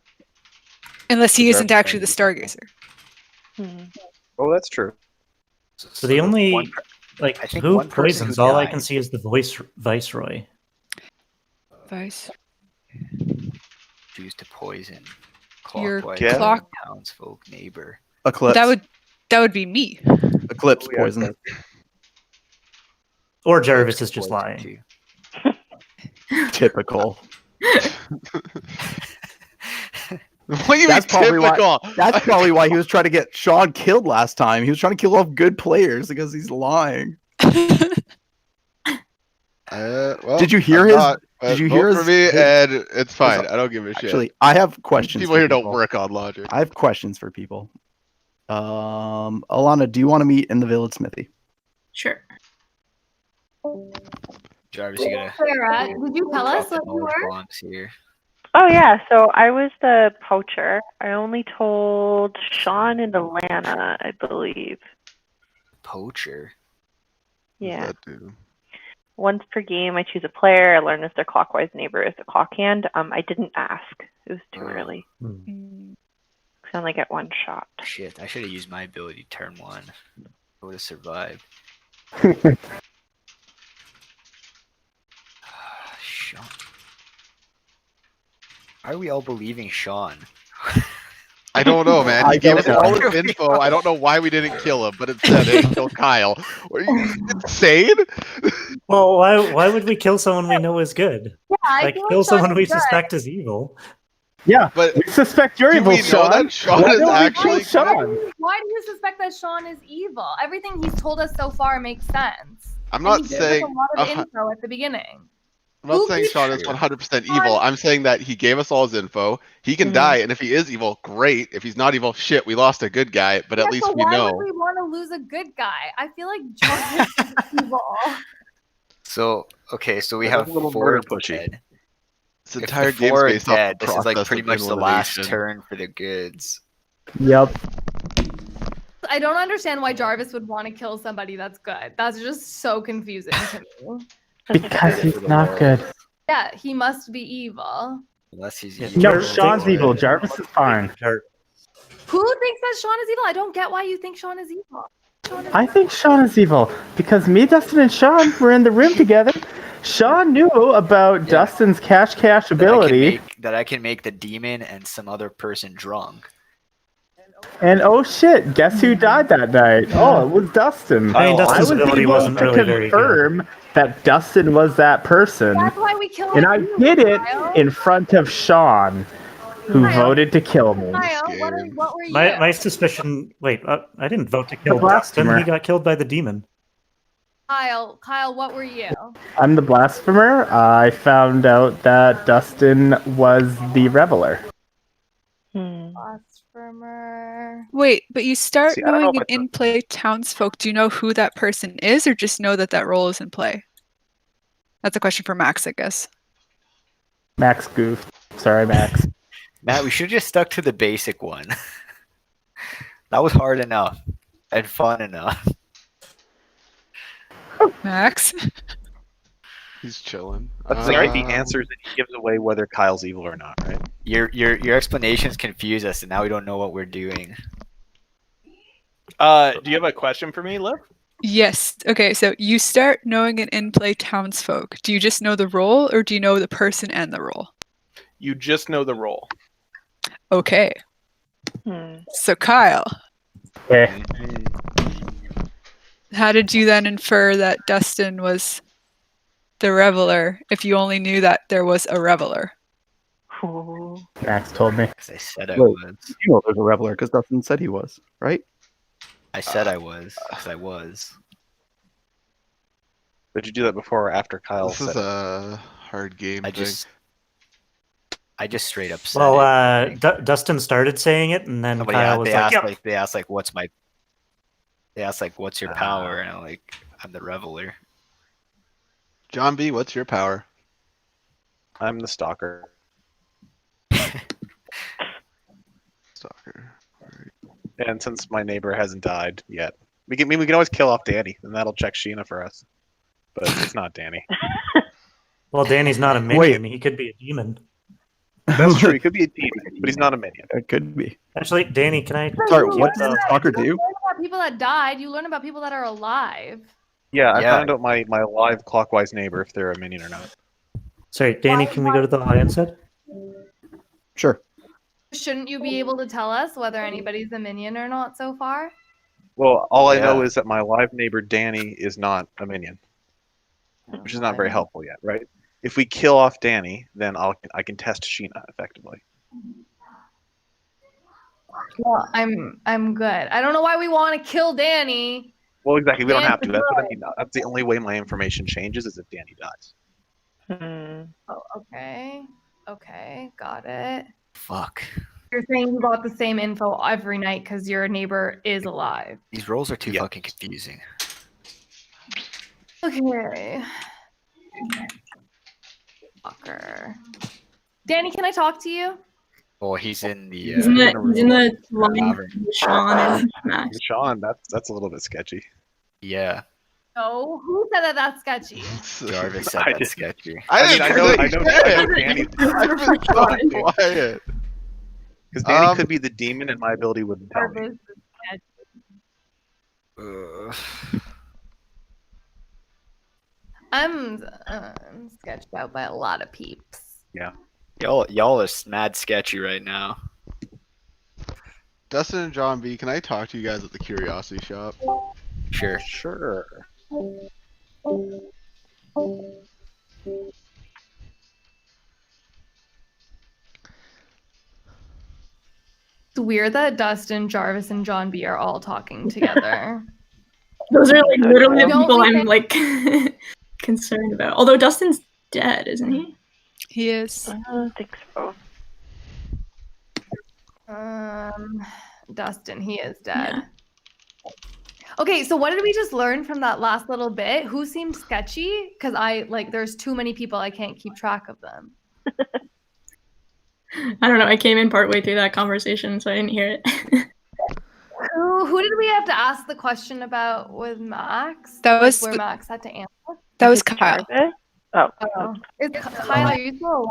Unless he So isn't Jarvis actually the might be stargazer. Oh, that's true. So the only I think who one person poisons? who All I died- can see is the viceroy. Vice. Choose to poison. Your Clockwise clock- townsfolk neighbor. Eclipse. That would be me. Eclipse Oh, yeah, poison. Or Jarvis is just Poison lying. too. Typical. What do you That's mean probably typical? That's probably why he was trying to get Sean killed last time. He was trying to kill off good players because he's lying. Well, Did you hear I'm his- not, did you vote hear for his- me? his- And it's fine. I don't give a shit. Actually, I have questions. People for here don't work on logic. I have questions for people. Alana, do you want to meet in the village smithy? Sure. Jarvis, you gotta Sarah, did you tell us drop the what you knowledge were? bombs here. Oh yeah, so I was the poacher. I only told Sean and Alana, I believe. Poacher? Yeah. What does that do? Once per game, I choose a player. I learn if their clockwise neighbor is the clock hand. I didn't ask. It was too early. I only get one shot. Shit, I should have used my ability turn 1. I would have survived. Sean. Why are we all believing Sean? I don't know, man. He I gave us don't all know. his info. I don't know why we didn't kill him, but it said it kill Kyle. Are you insane? Well, why would we kill someone we know is good? Yeah, I Like, feel kill like someone Sean we is good. suspect is evil. Yeah, But we suspect you're do evil, we know Sean. that Sean Why is don't we actually kill Sean? Why do you suspect that Sean is evil? Everything he's told us so far makes sense. I'm And not he gave us saying. a lot of Uh, info at the beginning. I'm not Who saying keeps- Sean is 100% evil. I'm saying that he gave us all his info. He can die, and if he is evil, great. If he's not evil, shit, we lost a good guy. But at least so we why know. would we want to lose a good guy? I feel like Jarvis is evil. So, okay, so we That was have a little 4 murder pushy. dead. This If entire the game's 4 are based off dead, the this is like process pretty of much the last elimination. turn for the goods. Yep. I don't understand why Jarvis would want to kill somebody that's good. That's just so confusing to me. Because he's not good. Yeah, he must be evil. Unless he's Yeah, evil. No, Jarvis Sean's thinks- evil. Jarvis is fine. Who thinks that Sean is evil? I don't get why you think Sean is evil. I think Sean is evil because me, Dustin, and Sean were in the room together. Sean knew about Dustin's cash ability, That I can make the demon and some other person drunk. and oh shit, guess who died that night? Oh, it was Dustin. I mean, Dustin's was ability able wasn't to really very good. confirm that Dustin was that person, That's why we killed and I you, did it Kyle. in front of Sean, who Kyle. voted to kill me. Kyle, what were you? My suspicion. Wait, I didn't vote to kill The Dustin. blasphemer. He got killed by the demon. Kyle, what were you? I'm the blasphemer. I found out that Dustin was the reveler. Blasphemer. Wait, but you start See, I don't know knowing if an I thought- in-play townsfolk. Do you know who that person is, or just know that that role is in play? That's a question for Max, I guess. Max Goof. Sorry, Max. Matt, we should have just stuck to the basic one. That was hard enough and fun enough. Max? He's chilling. That's like he answers and he gives away whether Kyle's evil or not, right? Your explanations confuse us, and now we don't know what we're doing. Do you have a question for me, Liv? Yes. Okay, so you start knowing an in-play townsfolk. Do you just know the role, or do you know the person and the role? You just know the role. Okay. So Kyle, Okay. how did you then infer that Dustin was the reveler if you only knew that there was a reveler? Max told me. I said I Wait, was. You know there's a reveler because Dustin said he was, right? I said I was, because I was. Did you do that before or after Kyle This said is it? a hard game I thing. just straight up said Well, it. Dustin started saying it, and then Somebody Kyle was like, "Yep." they asked like, what's my? They asked like, what's your power? And I'm like, I'm the reveler. John B, what's your power? I'm the stalker. Stalker. And since my neighbor hasn't died yet, we can always kill off Danny, and that'll check Sheena for us. But it's not Danny. Well, Danny's not a minion. He could be a demon. That's true. He could be a demon, but he's not a minion. It could be. Actually, Danny, can I? Sorry, You what learn does a stalker about- do? You learn about people that died. You learn about people that are alive. Yeah, I Yeah. found out my live clockwise neighbor if they're a minion or not. Sorry, Danny, can we go to the audience head? Sure. Shouldn't you be able to tell us whether anybody's a minion or not so far? Well, all I know Yeah. is that my live neighbor Danny is not a minion, which is not very helpful yet, right? If we kill off Danny, then I can test Sheena effectively. Well, I'm good. I don't know why we want to kill Danny. Well, exactly. We don't have to. Danny's That's what I good. mean. That's the only way my information changes is if Danny dies. Oh, okay. Okay, got it. Fuck. You're saying you got the same info every night because your neighbor is alive. These roles are too fucking confusing. Okay. Walker. Danny, can I talk to you? Oh, he's in the. He's in the line tavern. with Sean and Max. Sean, that's a little bit sketchy. Yeah. No, who said that that's sketchy? Jarvis said I that's did. sketchy. I know Danny. I've been so quiet. Because Danny could be the demon, and my ability wouldn't tell me. Jarvis is sketchy. I'm sketched out by a lot of peeps. Yeah. Y'all are mad sketchy right now. Dustin and John B, can I talk to you guys at the Curiosity Shop? Sure. Sure. It's weird that Dustin, Jarvis, and John B are all talking together. Those are like literally the Don't people we I'm think- like concerned about. Although Dustin's dead, isn't he? He is. I don't think so. Dustin, he is dead. Okay, so what did we just learn from that last little bit? Who seemed sketchy? Because there's too many people, I can't keep track of them. I don't know. I came in partway through that conversation, so I didn't hear it. Who did we have to ask the question about with Max? That was where Max had to answer. That was Kyle. Oh. Is Kyle, are you still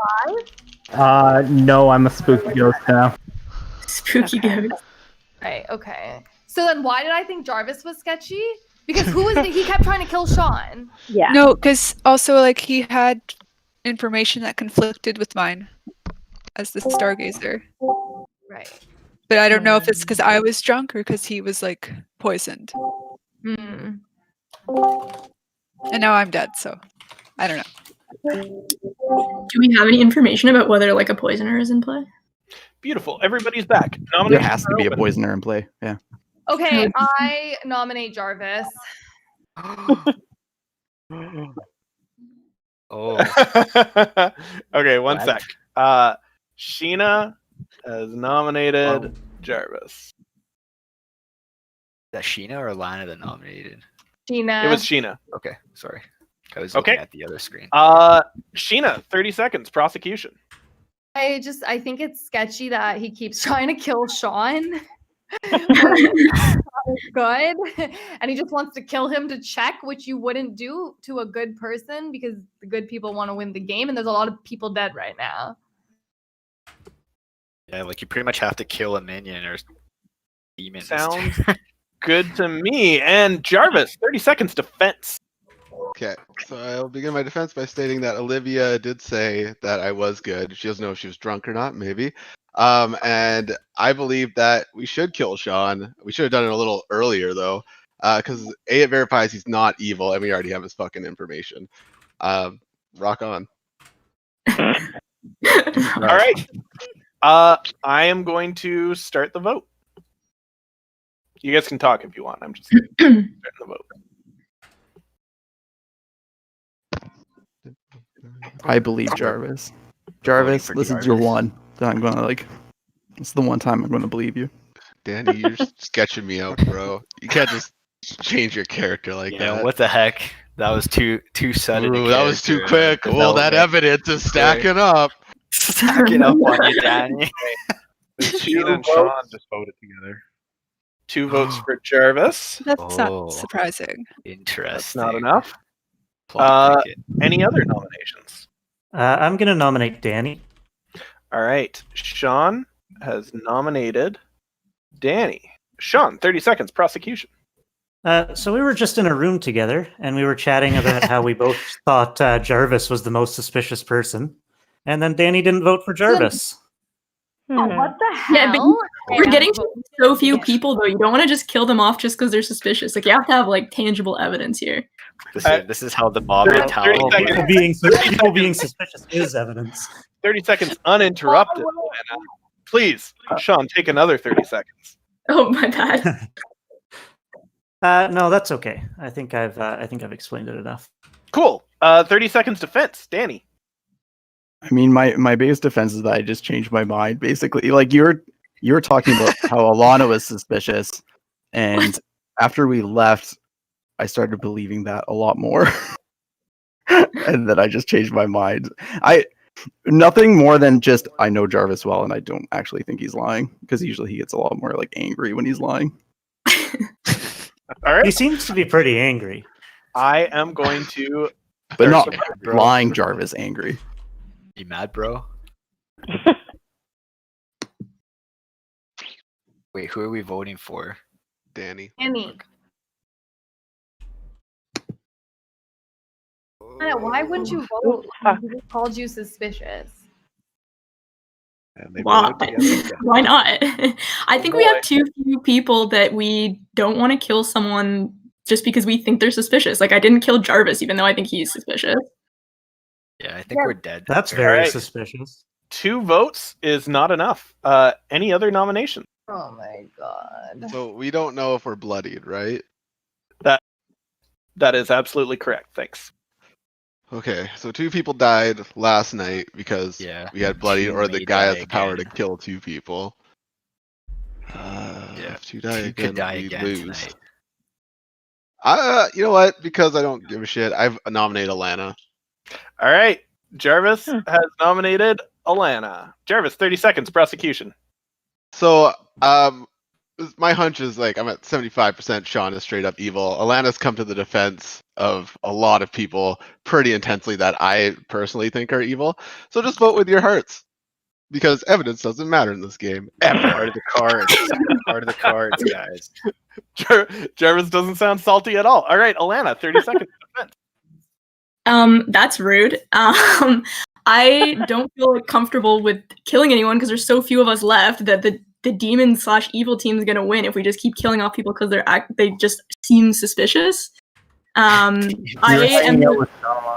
alive? No, I'm a spooky ghost now. Spooky ghost. Right. Okay. So then, why did I think Jarvis was sketchy? Because who was he kept trying to kill Sean? Yeah. No, because also like he had information that conflicted with mine as the stargazer. Right. But I don't know if it's because I was drunk or because he was like poisoned. Hmm. And now I'm dead, so I don't know. Do we have any information about whether like a poisoner is in play? Beautiful. Everybody's back. There Nominations has to are be a open. poisoner in play. Yeah. Okay, I nominate Jarvis. Oh. Okay, one What? sec. Sheena has nominated Jarvis. Is that Sheena or Lana that nominated? Sheena. It was Sheena. Okay, sorry. I was looking Okay. at the other screen. Sheena, 30 seconds. Prosecution. I think it's sketchy that he keeps trying to kill Sean. Good. And he just wants to kill him to check, which you wouldn't do to a good person because the good people want to win the game, and there's a lot of people dead right now. Yeah, like you pretty much have to kill a minion or demon. Sounds good to me. And Jarvis, 30 seconds defense. Okay, so I'll begin my defense by stating that Olivia did say that I was good. She doesn't know if she was drunk or not, maybe. And I believe that we should kill Sean. We should have done it a little earlier, though, because it verifies he's not evil, and we already have his fucking information. Rock on. All right. I am going to start the vote. You guys can talk if you want. I'm just starting the vote. I believe Jarvis. Jarvis, this is your one. That I'm gonna it's the one time I'm gonna believe you. Danny, you're sketching me out, bro. You can't just change your character like that. What the heck? That was too sudden. Ooh, that was too quick. Well, that evidence is stacking up. Stacking up on you, Danny. Sheena and Sean just voted together. 2 votes for Jarvis. That's not surprising. Interesting. That's not enough. Plot thicket. Any other nominations? I'm going to nominate Danny. All right. Sean has nominated Danny. Sean, 30 seconds. Prosecution. So we were just in a room together, and we were chatting about how we both thought Jarvis was the most suspicious person. And then Danny didn't vote for Jarvis. Oh, what the hell? Yeah, but we're getting to so few people though. You don't want to just kill them off just because they're suspicious. Like you have to have like tangible evidence here. This is how the mob 30 mentality. People being suspicious is evidence. 30 seconds uninterrupted. Please, Sean, take another 30 seconds. Oh my bad. No, that's okay. I think I've explained it enough. Cool. 30 seconds defense. Danny. I mean, my biggest defense is that I just changed my mind. Basically, like you were talking about how Alana was suspicious, and after we left, I started believing that a lot more. And then I just changed my mind. Nothing more than just I know Jarvis well, and I don't actually think he's lying because usually he gets a lot more like angry when he's lying. All right. He seems to be pretty angry. I am going to, but not bro. lying Jarvis angry. You mad, bro? Wait, who are we voting for? Danny. Danny. Why wouldn't you vote when people called you suspicious? Why? Why not? I think we have too few people that we don't want to kill someone just because we think they're suspicious. Like I didn't kill Jarvis, even though I think he's suspicious. Yeah, I think we're dead. That's very suspicious. 2 votes is not enough. Any other nomination? Oh my god. So we don't know if we're bloodied, right? That is absolutely correct. Thanks. Okay, so 2 people died last night because we had bloodied, 2 or the may guy die has the power to again. kill 2 people. If 2 die 2 again, could die we again lose. tonight. You know what? Because I don't give a shit, I've nominated Alana. All right. Jarvis has nominated Alana. Jarvis, 30 seconds. Prosecution. So, my hunch is like I'm at 75% Sean is straight up evil. Alana's come to the defense of a lot of people pretty intensely that I personally think are evil. So just vote with your hearts. Because evidence doesn't matter in this game. Ever. Part of the cards. Part of the cards, guys. Jarvis doesn't sound salty at all. All right, Alana, 30 seconds. That's rude. I don't feel like comfortable with killing anyone because there's so few of us left that the demon/evil team is gonna win if we just keep killing off people because they just seem suspicious. I'm the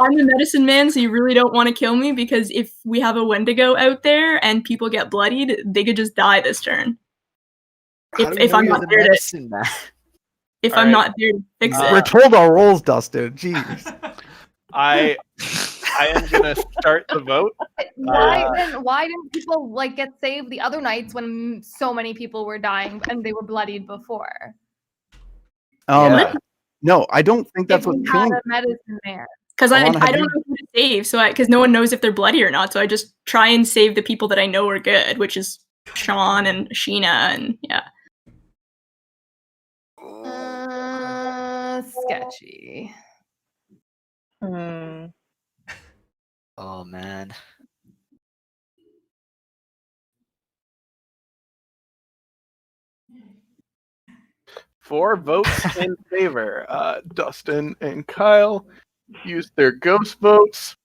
medicine man, so you really don't want to kill me because if we have a Wendigo out there and people get bloodied, they could just die this turn. If I'm not there to, if I'm not there to fix it. We're told our roles, Dustin. Jeez. I am gonna start the vote. Why didn't people like get saved the other nights when so many people were dying and they were bloodied before? No, I don't think that's what we had killing. a medicine there. Because I don't know who to save, so because no one knows if they're bloody or not, so I just try and save the people that I know are good, which is Sean and Sheena and yeah. Sketchy. Oh man. Four votes in favor. Dustin and Kyle used their ghost votes.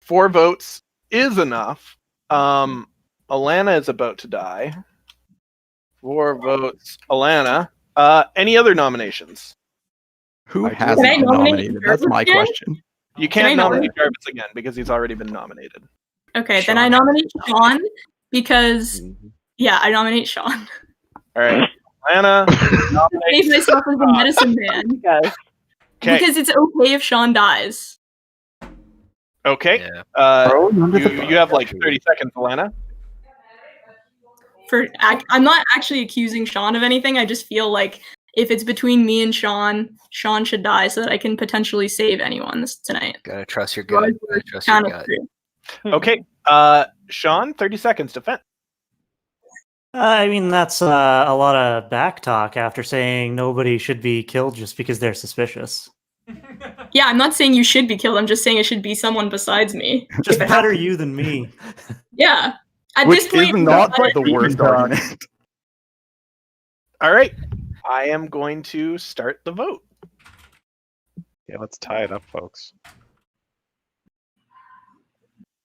4 votes is enough. Alana is about to die. 4 votes. Alana. Any other nominations? Who hasn't been nominated? That's my question. You can't nominate Jarvis again because he's already been nominated. Okay, then I nominate Sean because I nominate Sean. All right, Alana. Save myself as a medicine man. Because it's okay if Sean dies. Okay. You have like 30 seconds, Alana. I'm not actually accusing Sean of anything. I just feel like if it's between me and Sean, Sean should die so that I can potentially save anyone tonight. Gotta trust your gut. Okay. Sean, 30 seconds. Defense. I mean, that's a lot of back talk after saying nobody should be killed just because they're suspicious. Yeah, I'm not saying you should be killed. I'm just saying it should be someone besides me. Just better you than me. Yeah. At Which this point, is not the worst argument. All right. I am going to start the vote. Yeah, let's tie it up, folks.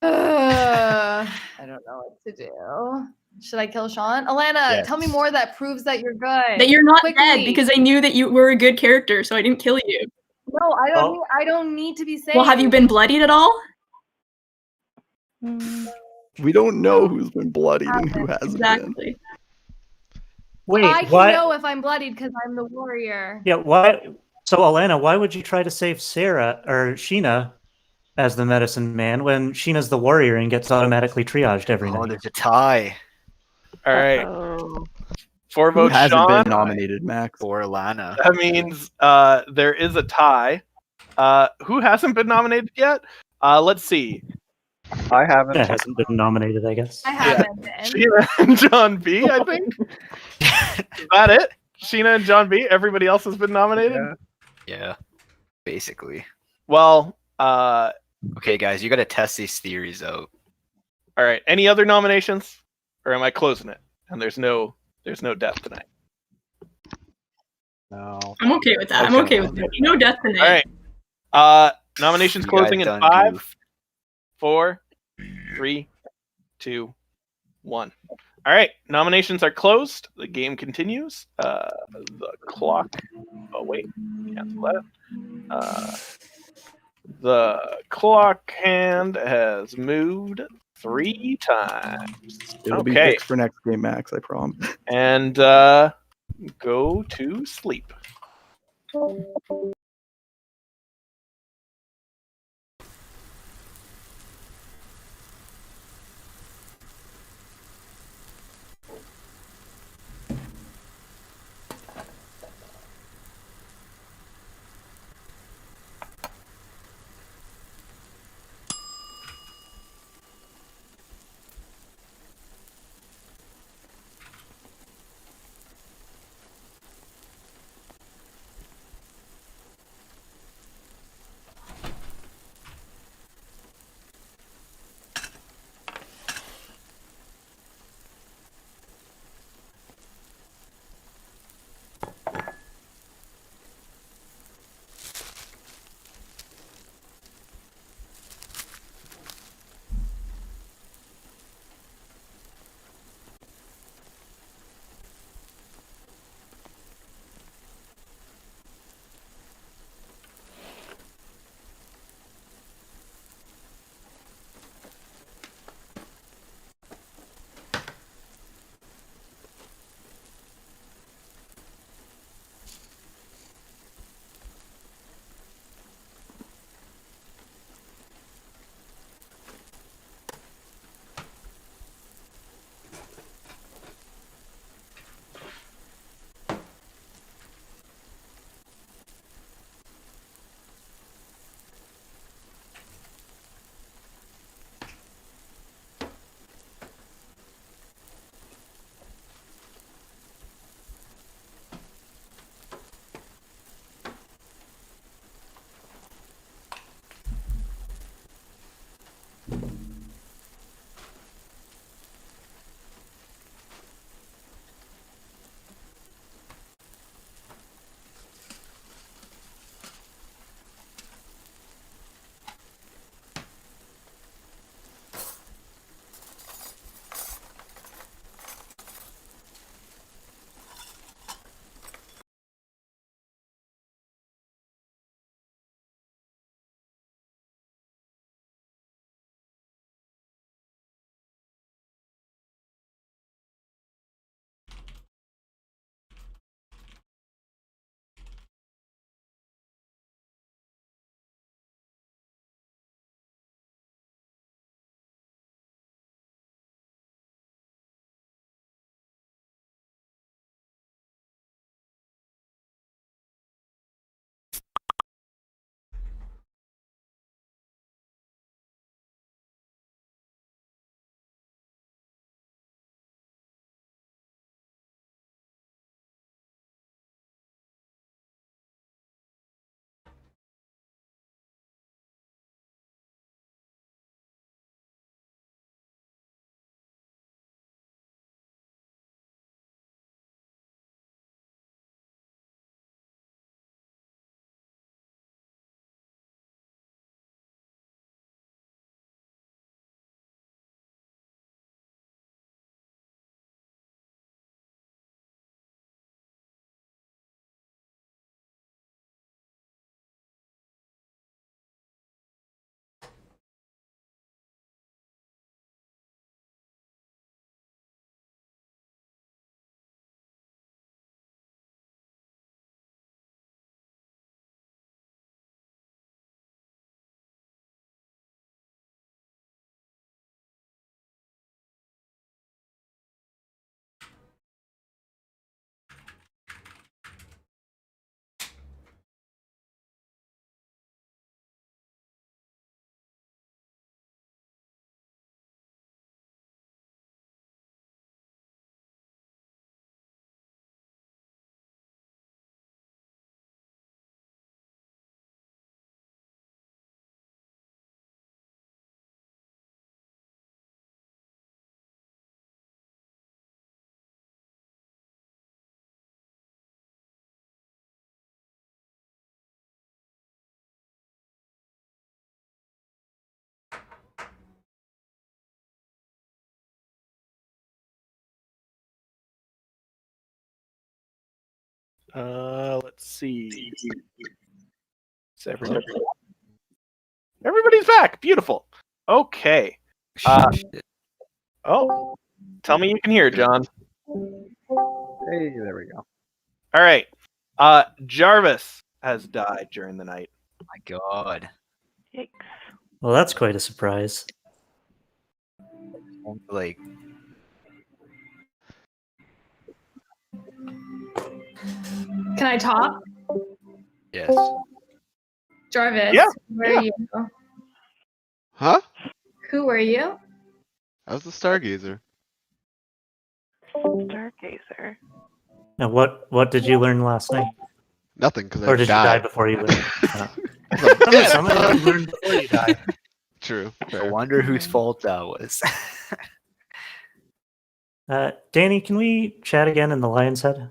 I don't know what to do. Should I kill Sean? Alana, tell me more that proves that you're good. That you're not dead because I knew that you were a good character, so I didn't kill you. No, I don't need to be saved. Well, have you been bloodied at all? We don't know who's been bloodied and who hasn't been. Wait, I can why? know if I'm bloodied because I'm the warrior. Yeah, why? So, Alana, why would you try to save Sarah or Sheena as the medicine man when Sheena's the warrior and gets automatically triaged every night? Oh, there's a tie. All right. 4 votes. Who hasn't Sean. been nominated, Max? For Alana. That means there is a tie. Who hasn't been nominated yet? Let's see. I haven't. It hasn't been nominated, I guess. I haven't been. Sheena and John B, I think. Is that it? Sheena and John B? Everybody else has been nominated? Yeah, basically. Well, okay, guys, you got to test these theories out. All right. Any other nominations? Or am I closing it? And there's no death tonight. No. I'm okay with that. I'm okay with that. No death tonight. All right. Nominations You closing guys in done 5, goofed. 4, 3, 2, 1. All right. Nominations are closed. The game continues. The clock. Oh wait, cancel that. The clock hand has moved 3 times. It'll be Okay. fixed for next game, Max. I promise. And go to sleep. Let's see. Everybody's back. Beautiful. Okay. Oh, tell me you can hear, John. Hey, there we go. All right. Jarvis has died during the night. Oh my god. Yikes. Well, that's quite a surprise. Like, Can I talk? yes. Jarvis, Yeah, where are you? Huh? Who are you? I was the Stargazer. Stargazer. Now, what did you learn last night? Nothing, because I Or did you die died. before you learned? Some of them learned before you die. True. I Fair. wonder whose fault that was. Danny, can we chat again in the Lion's Head?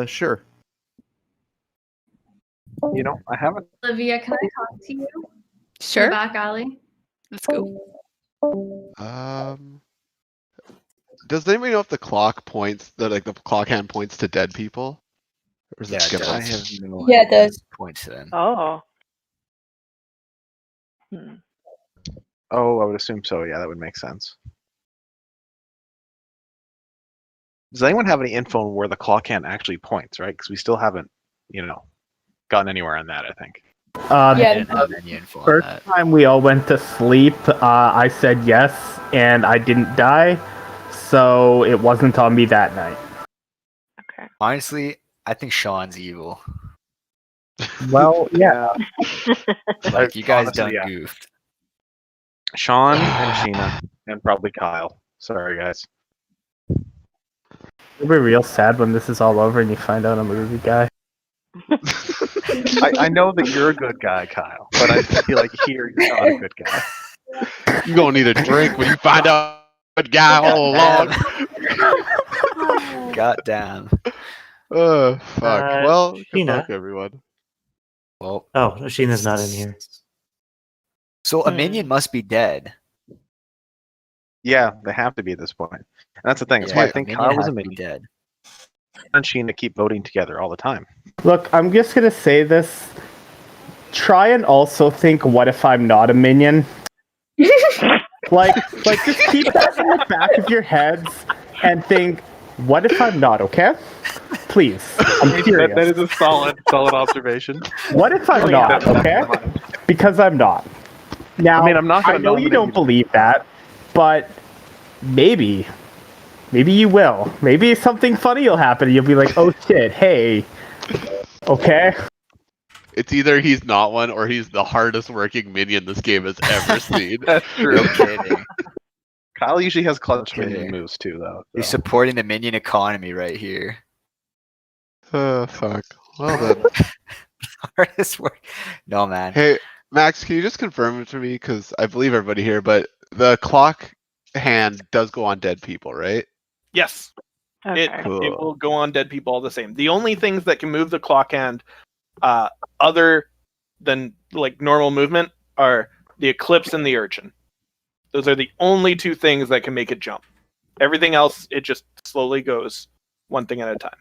Sure. You know, I haven't. Olivia, can I talk to you? Sure. In the back alley. Let's go. Does anybody know if the clock points, the clock hand points to dead people? Or is Yeah, it it skip does. us? I have no Yeah, it idea. does. Points to them. Oh. Oh, I would assume so. Yeah, that would make sense. Does anyone have any info on where the clock hand actually points? Right, because we still haven't, gotten anywhere on that. I think. Yeah, I didn't have any info on First that. time we all went to sleep, I said yes, and I didn't die, so it wasn't on me that night. Okay. Honestly, I think Sean's evil. Well, yeah. Like, you guys Honestly, done yeah. goofed. Sean and Sheena and probably Kyle. Sorry, guys. It'll be real sad when this is all over and you find out I'm a movie guy. I know that you're a good guy, Kyle, but I feel like here you're not a good guy. You're gonna need a drink when you find out good guy all along. God damn. Oh, fuck. Well, good Sheena. luck, everyone. Well, Oh, Sheena's not in here. so a minion must be dead. Yeah, they have to be at this point. And that's the thing. That's Yeah, why I a think minion Kyle was has a to be minion. dead. And Sheena keep voting together all the time. Look, I'm just gonna say this. Try and also think, what if I'm not a minion? like just keep that in the back of your heads and think, what if I'm not, okay? Please. I'm serious. That is a solid observation. What if I'm not, okay? Because I'm not. Now, I mean, I'm not gonna I know you nominate don't you. believe that, but maybe you will. Maybe something funny will happen and you'll be like, oh shit, hey. Okay? It's either he's not one or he's the hardest working minion this game has ever seen. That's true. No kidding. Kyle usually has clutch Okay. minion moves too, though. He's So. supporting the minion economy right here. Oh, fuck. Well then. Hardest work. No, man. Hey, Max, can you just confirm it for me? Because I believe everybody here, but the clock hand does go on dead people, right? Yes. Okay. It will go on dead people all the same. The only things that can move the clock hand other than like normal movement are the eclipse and the urchin. Those are the only two things that can make it jump. Everything else, it just slowly goes one thing at a time.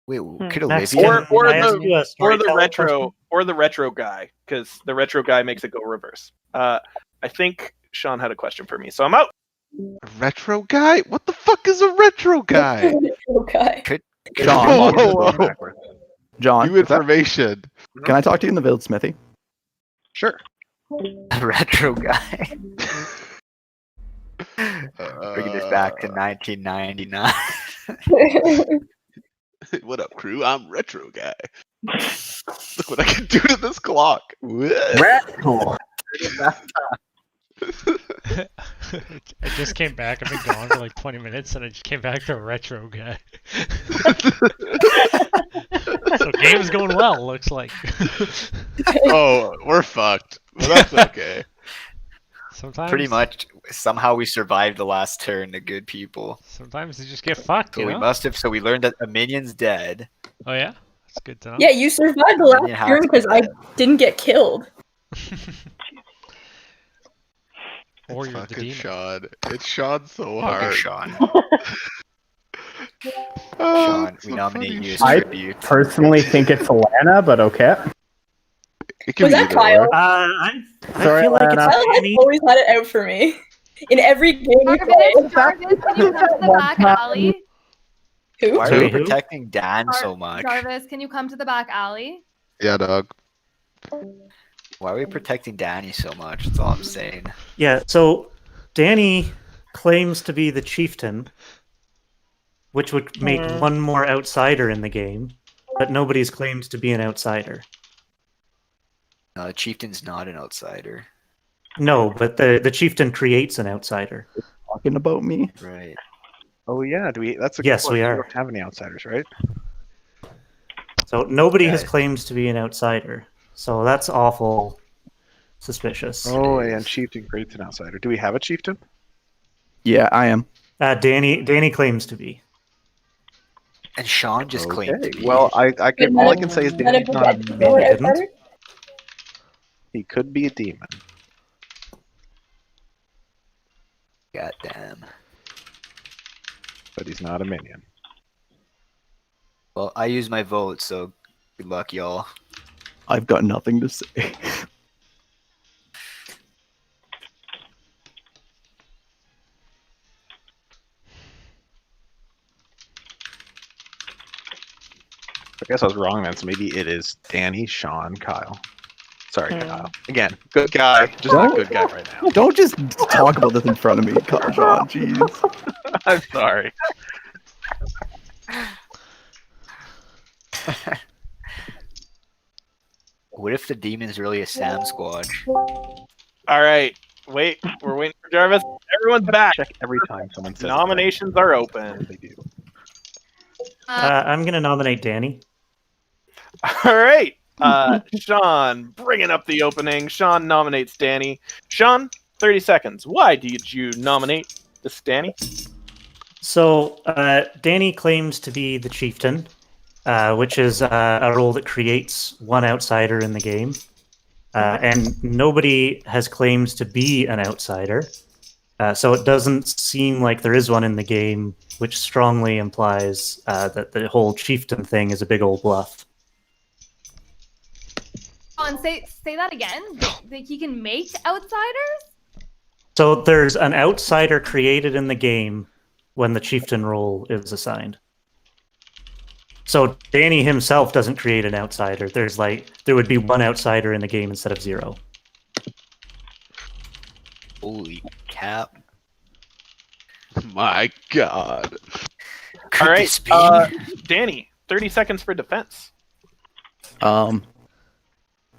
Wait, could Max, Olivia? can I ask you a storyteller question? Or the retro guy, because the retro guy makes it go reverse. I think Sean had a question for me, so I'm out. A retro guy? What the fuck is a retro guy? Okay. John, Whoa. John, New information. can I talk to you in the village smithy? Sure. Retro guy. Bringing this back to 1999. What up, crew? I'm retro guy. Look what I can do to this clock. Retro. I just came back. I've been gone for like 20 minutes, and I just came back to a retro guy. So game's going well, looks like. Oh, we're fucked. But that's okay. Sometimes, Pretty much, somehow we survived the last turn, the good people. Sometimes you just get fucked, So you we know? must have. So we learned that a minion's dead. Oh yeah, that's good to know. Yeah, you survived the Minion last has turn to because be I dead. didn't get killed. Or It's you're the fucking demon. Sean. It's Sean so Okay, hard. Sean. Sean, we nominate you as I tribute. personally think it's Alana, but okay. It can Was be that either Kyle? or. I Sorry, feel like it's Alana. Kyle has Danny. always had it out for me. In every game we Jarvis, play. Jarvis, can you come to the back alley? Who? Why are Sorry, we who? protecting Dan so much? Jarvis, can you come to the back alley? Yeah, dog. Why are we protecting Danny so much? That's all I'm saying. Yeah, so Danny claims to be the chieftain, which would make one more outsider in the game, but nobody's claimed to be an outsider. No, the chieftain's not an outsider. No, but the chieftain creates an outsider. Talking about me. Right. Oh yeah, do we? That's a good Yes, point. we We are. don't have any outsiders, right? So nobody has Okay. claimed to be an outsider. So that's awful suspicious. Oh, and chieftain creates an outsider. Do we have a chieftain? Yeah, I am. Danny claims to be. And Sean just claimed to be. Well, all I can say is None of Danny's not a the No, he minion. didn't. He could be a demon. Goddamn. But he's not a minion. Well, I use my vote, so good luck, y'all. I've got nothing to say. I guess I was wrong then, so maybe it is Danny, Sean, Kyle. Sorry, Kyle. Again, good guy, just not good guy right now. Don't just talk about this in front of me, John. Jeez. I'm sorry. What if the demon's really a Sam Squatch? All right, wait, we're waiting for Jarvis. Everyone's back. Check every time someone says Nominations are open. they do. I'm gonna nominate Danny. All right, Sean, bringing up the opening. Sean nominates Danny. Sean, 30 seconds. Why did you nominate this Danny? So Danny claims to be the chieftain, which is a role that creates one outsider in the game. And nobody has claimed to be an outsider. So it doesn't seem like there is one in the game, which strongly implies that the whole chieftain thing is a big old bluff. Oh, and say that again. That he can make outsiders. So there's an outsider created in the game when the chieftain role is assigned. So Danny himself doesn't create an outsider. There would be one outsider in the game instead of 0. Holy cap. My God. All right, this be? Danny, 30 seconds for defense.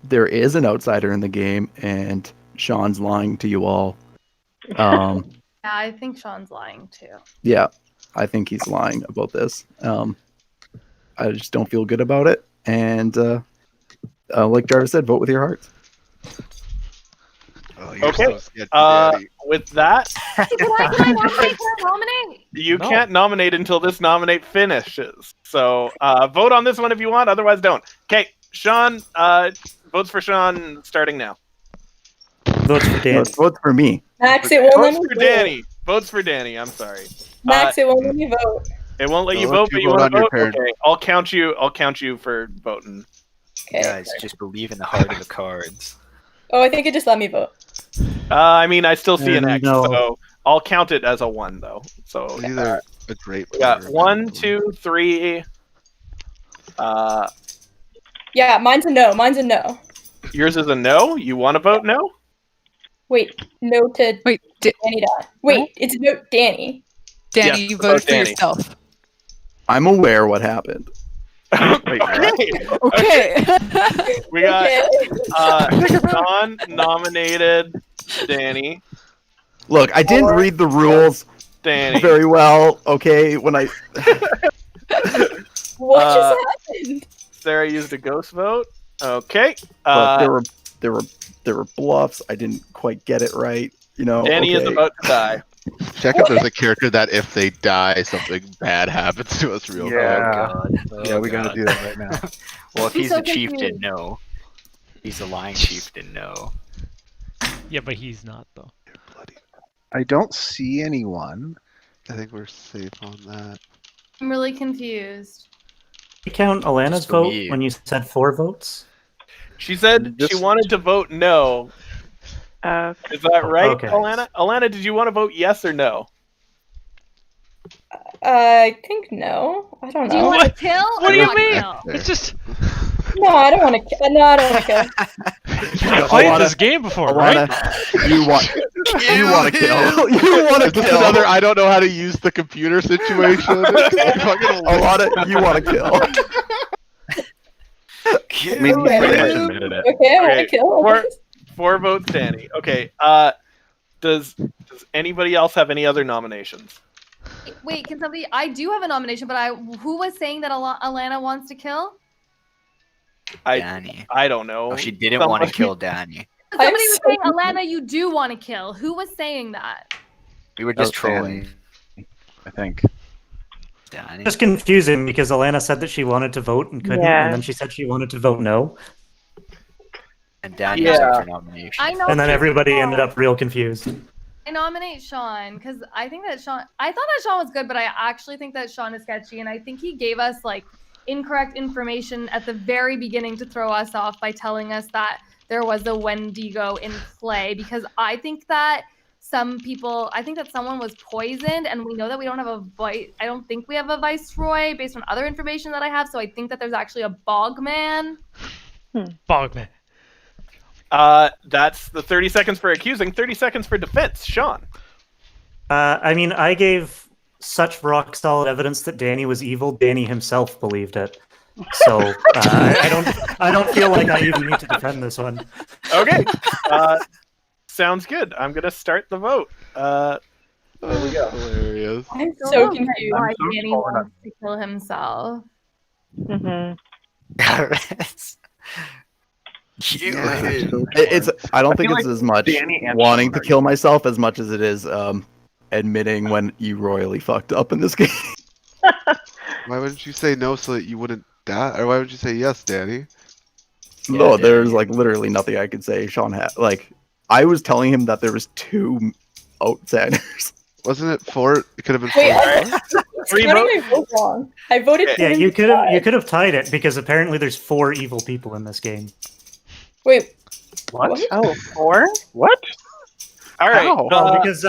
There is an outsider in the game, and Sean's lying to you all. Yeah, I think Sean's lying too. Yeah, I think he's lying about this. I just don't feel good about it, and like Jarvis said, vote with your heart. Oh, you're Okay. so sketchy, Daddy. With that, Can I nominate? Can I nominate? you can't nominate until this nominate finishes. So vote on this one if you want, otherwise don't. Okay, Sean, votes for Sean starting now. Votes for No, Danny. it's votes for me. Max, it won't let Votes me for vote. Danny. Votes for Danny, I'm sorry. Max, it won't let me vote. It won't let you I'll vote, let but you you vote want on to your vote? turn. Okay, I'll count you for voting. Okay. Guys, just believe in the heart of the cards. Oh, I think it just let me vote. I mean, I still see an X, No. so I'll count it as a 1, though. So These are a great we got player. 1, 2, 3. Yeah, mine's a no. Mine's a no. Yours is a no? You want to vote no? Wait, no to Wait, Danny. Wait, it's a no, Danny. Danny, Yes, you vote voted for Danny. yourself. I'm aware what happened. Okay. Okay. We got Okay. Sean nominated Danny. Look, I didn't read the rules Danny. very well. Okay, when I What Uh, just happened? Sarah used a ghost vote. Okay. but there were bluffs. I didn't quite get it right. You know, Danny is okay. about to die. Check if there's a character that if they die, something bad happens to us real Yeah. Oh, God. Yeah, we gotta do that right now. Well, if I'm he's so the chieftain, confused. no. He's the lying chieftain, no. Yeah, but he's not though. I don't see anyone. I think we're safe on that. I'm really confused. You count Alana's Just go vote me. when you said 4 votes? She said she wanted to vote no. Is that right, Okay. Alana? Alana, did you want to vote yes or no? I think no. I don't Do you know. want to kill What or do you not mean? kill? It's just No, I don't want to kill. No, I don't want to kill. you played this game before, right? You want to kill. You want to Is this kill. another I don't know how to use the computer situation? Alana, you want to kill. I mean, Okay. pretty much admitted it. Okay, I want to kill. Four votes, Danny. Okay. Does anybody else have any other nominations? Wait, can somebody? I do have a nomination, but who was saying that Alana wants to kill? Danny. I don't know. Oh, she didn't want to kill Danny. Somebody was saying, Alana, you do want to kill. Who was saying that? We were just trolling. I think. Danny. Just confusing because Alana said that she wanted to vote and couldn't, Yeah. and then she said she wanted to vote no, And Danny's up for nomination. I know. and then everybody ended up real confused. I nominate Sean because I think that Sean. I thought that Sean was good, but I actually think that Sean is sketchy, and I think he gave us like incorrect information at the very beginning to throw us off by telling us that there was a Wendigo in play. Because I think that I think that someone was poisoned, and we know that we don't have a vice. I don't think we have a viceroy based on other information that I have. So I think that there's actually a bogman. Bogman. That's the 30 seconds for accusing, 30 seconds for defense. Sean. I mean, I gave such rock solid evidence that Danny was evil. Danny himself believed it, so I don't feel like I even need to defend this one. Okay. Sounds good. I'm gonna start the vote. There we go. Hilarious. I'm so confused. Why Danny wants to kill himself. It's. I don't think it's as much wanting to kill myself as much as it is admitting when you royally fucked up in this game. Why wouldn't you say no so that you wouldn't die? Or why would you say yes, Danny? No, there's like literally nothing I could say. Sean had like I was telling him that there was 2 outsiders. Wasn't it 4? It could have been 4. Wait, how did I vote wrong? I voted. Yeah, you could have tied it because apparently there's 4 evil people in this game. Wait. What? Oh, 4? What? All right. Well, because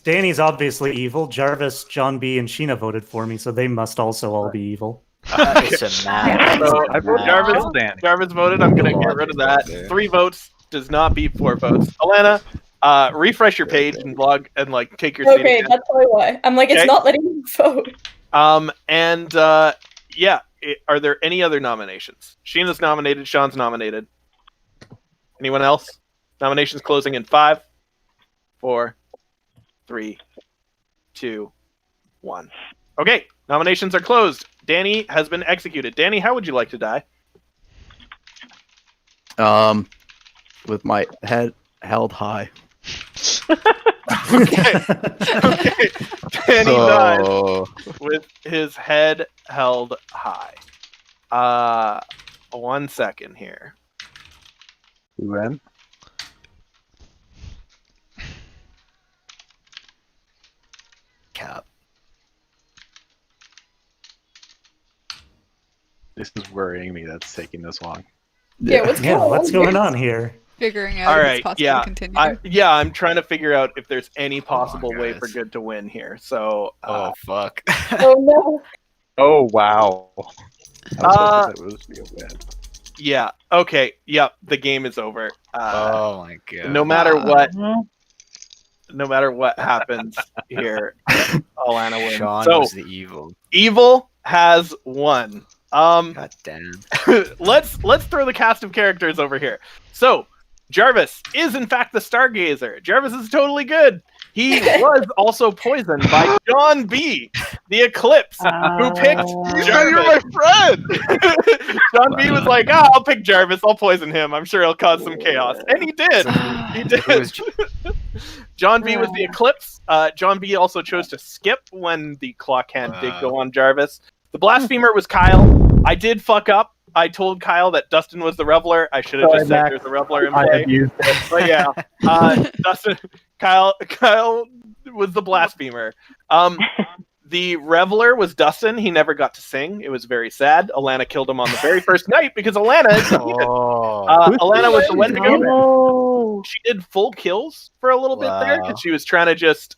Danny's obviously evil. Jarvis, John B, and Sheena voted for me, so they must also all be evil. It's a man. So, I voted Jarvis voted. I'm gonna get rid of that. 3 votes does not beat 4 votes. Alana, refresh your page and log and like take your seat. Okay, again. that's probably why. I'm like, it's not letting me vote. Yeah. Are there any other nominations? Sheena's nominated. Sean's nominated. Anyone else? Nominations closing in 5, 4, 3, 2, 1. Okay, nominations are closed. Danny has been executed. Danny, how would you like to die? With my head held high. Okay. Danny died with his head held high. 1 second here. When? Cap. This is worrying me. That's taking this long. Yeah, what's going on here? Figuring out All if right, it's possible yeah, to continue. I'm trying to figure out if there's any possible way for good to win here. So, oh fuck! Oh no! Oh wow! I was hoping that was be a win. Yeah. Okay. Yep. The game is over. Oh my god! No matter what happens here, Alana wins. Sean so was the evil. Evil has won. God damn. let's throw the cast of characters over here. So Jarvis is in fact the Stargazer. Jarvis is totally good. He was also poisoned by John B, the Eclipse, who picked Jarvis. You're my friend! John B was like, I'll pick Jarvis. I'll poison him. I'm sure he'll cause some chaos. And he did. He did. John B was the Eclipse. John B also chose to skip when the clock hand did go on Jarvis. The Blasphemer was Kyle. I did fuck up. I told Kyle that Dustin was the Reveler. I should have just said there's a Reveler in play. I abused it. But yeah, Dustin, Kyle was the Blasphemer. The Reveler was Dustin. He never got to sing. It was very sad. Alana killed him on the very first night because Alana is Alana was the Wendigo. She did full kills for a little bit there because she was trying to just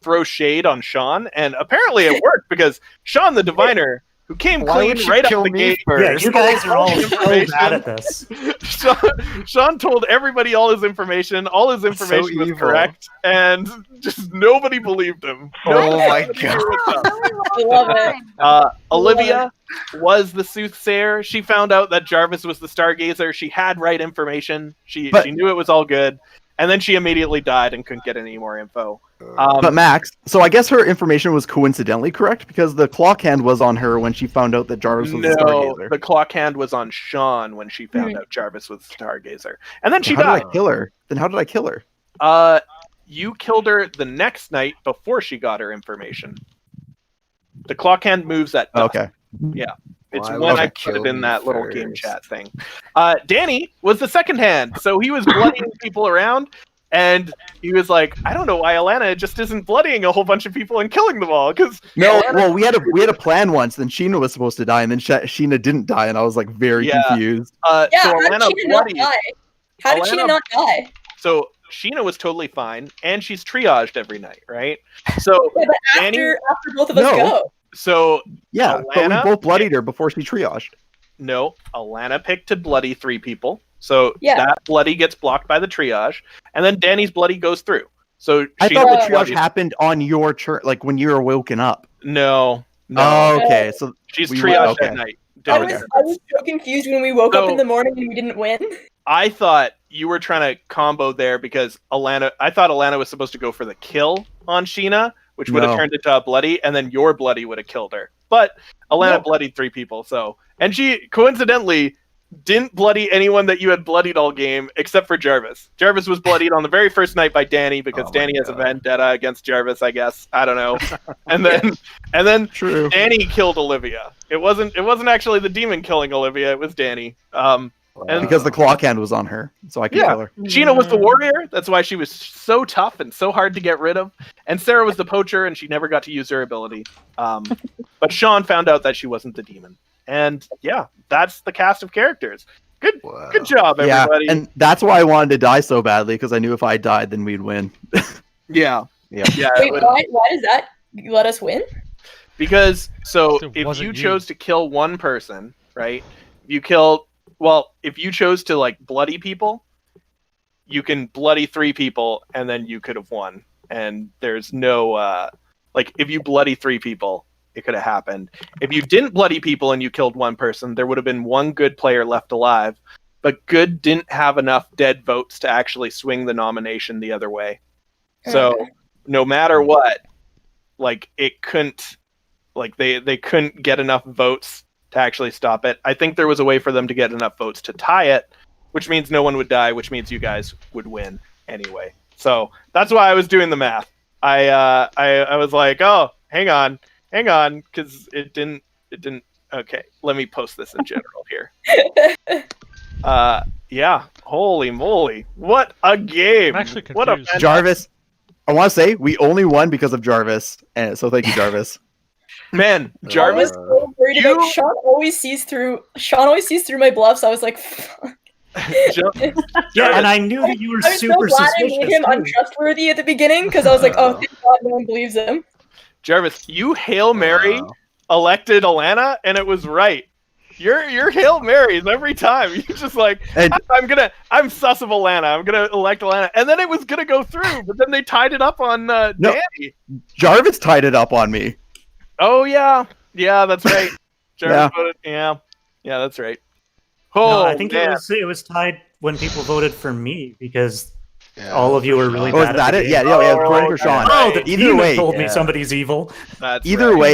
throw shade on Sean, and apparently it worked because Sean the Diviner, who came clean right up the gate. Yeah, you guys are all so bad at this. Sean told everybody all his information. All his information was correct, and just nobody believed him. Oh my god! I love it. Olivia was the soothsayer. She found out that Jarvis was the stargazer. She had right information. She knew it was all good, and then she immediately died and couldn't get any more info. But Max, so I guess her information was coincidentally correct because the clock hand was on her when she found out that Jarvis was the Stargazer. The clock hand was on Sean when she found out Jarvis was the Stargazer, and then she died. How did I kill her? Then how did I kill her? You killed her the next night before she got her information. The clock hand moves at dusk. Okay. Yeah. It's when I put it in that little game chat thing. Danny was the second hand, so he was bloodying people around. And he was like, I don't know why Alana just isn't bloodying a whole bunch of people and killing them all. Because well, we had a plan once. Then Sheena was supposed to die, and then Sheena didn't die, and I was like very confused. How did Sheena not die? How did Sheena not die? So Sheena was totally fine, and she's triaged every night, right? So but after both of us go. So yeah, Alana, but we both bloodied her before she triaged. No, Alana picked to bloody 3 people. So that bloody gets blocked by the triage, and then Danny's bloody goes through. So I thought the triage happened on your turn, like when you were woken up. No. Oh, okay. So she's triaged at night. I was so confused when we woke up in the morning and we didn't win. I thought you were trying to combo there because I thought Alana was supposed to go for the kill on Sheena, which would have turned into a bloody, and then your bloody would have killed her. But Alana bloodied 3 people, and she coincidentally didn't bloody anyone that you had bloodied all game except for Jarvis. Jarvis was bloodied on the very first night by Danny because Danny has a vendetta against Jarvis, I guess. I don't know. And then Danny killed Olivia. It wasn't actually the demon killing Olivia, it was Danny. And because the clock hand was on her, so I could kill her. Sheena was the warrior. That's why she was so tough and so hard to get rid of. And Sarah was the poacher, and she never got to use her ability. But Sean found out that she wasn't the demon. And yeah, that's the cast of characters. Good job, everybody. Yeah, and that's why I wanted to die so badly, because I knew if I died, then we'd win. Yeah. Wait, why does that let us win? Because if you chose to kill one person, right? If you chose to like bloody people, you can bloody 3 people, and then you could have won. And there's no if you bloody 3 people, it could have happened. If you didn't bloody people and you killed one person, there would have been 1 good player left alive. But good didn't have enough dead votes to actually swing the nomination the other way. So no matter what, it couldn't, they couldn't get enough votes to actually stop it. I think there was a way for them to get enough votes to tie it, which means no one would die, which means you guys would win anyway. So that's why I was doing the math. I was like, oh, hang on, because it didn't. Okay, let me post this in general here. Yeah, holy moly, what a game! I'm actually confused. Jarvis, I want to say we only won because of Jarvis, and so thank you, Jarvis. Man, Jarvis. I was so worried about Sean always sees through my bluffs. I was like, fuck. Yeah, and I knew that you were super so glad suspicious. I made him untrustworthy at the beginning because I was like, oh, thank God no one believes him. Jarvis, you Hail Mary elected Alana, and it was right. You're Hail Marys every time. You're just like, I'm sus of Alana. I'm gonna elect Alana, and then it was gonna go through, but then they tied it up on Danny. Jarvis tied it up on me. Oh yeah, that's right. Jarvis voted. Yeah, that's right. Oh, no, I think it was tied when people voted for me because all of you were really bad. Was that it? Yeah, it was for Sean. Oh, the either way told me somebody's evil. That's either way.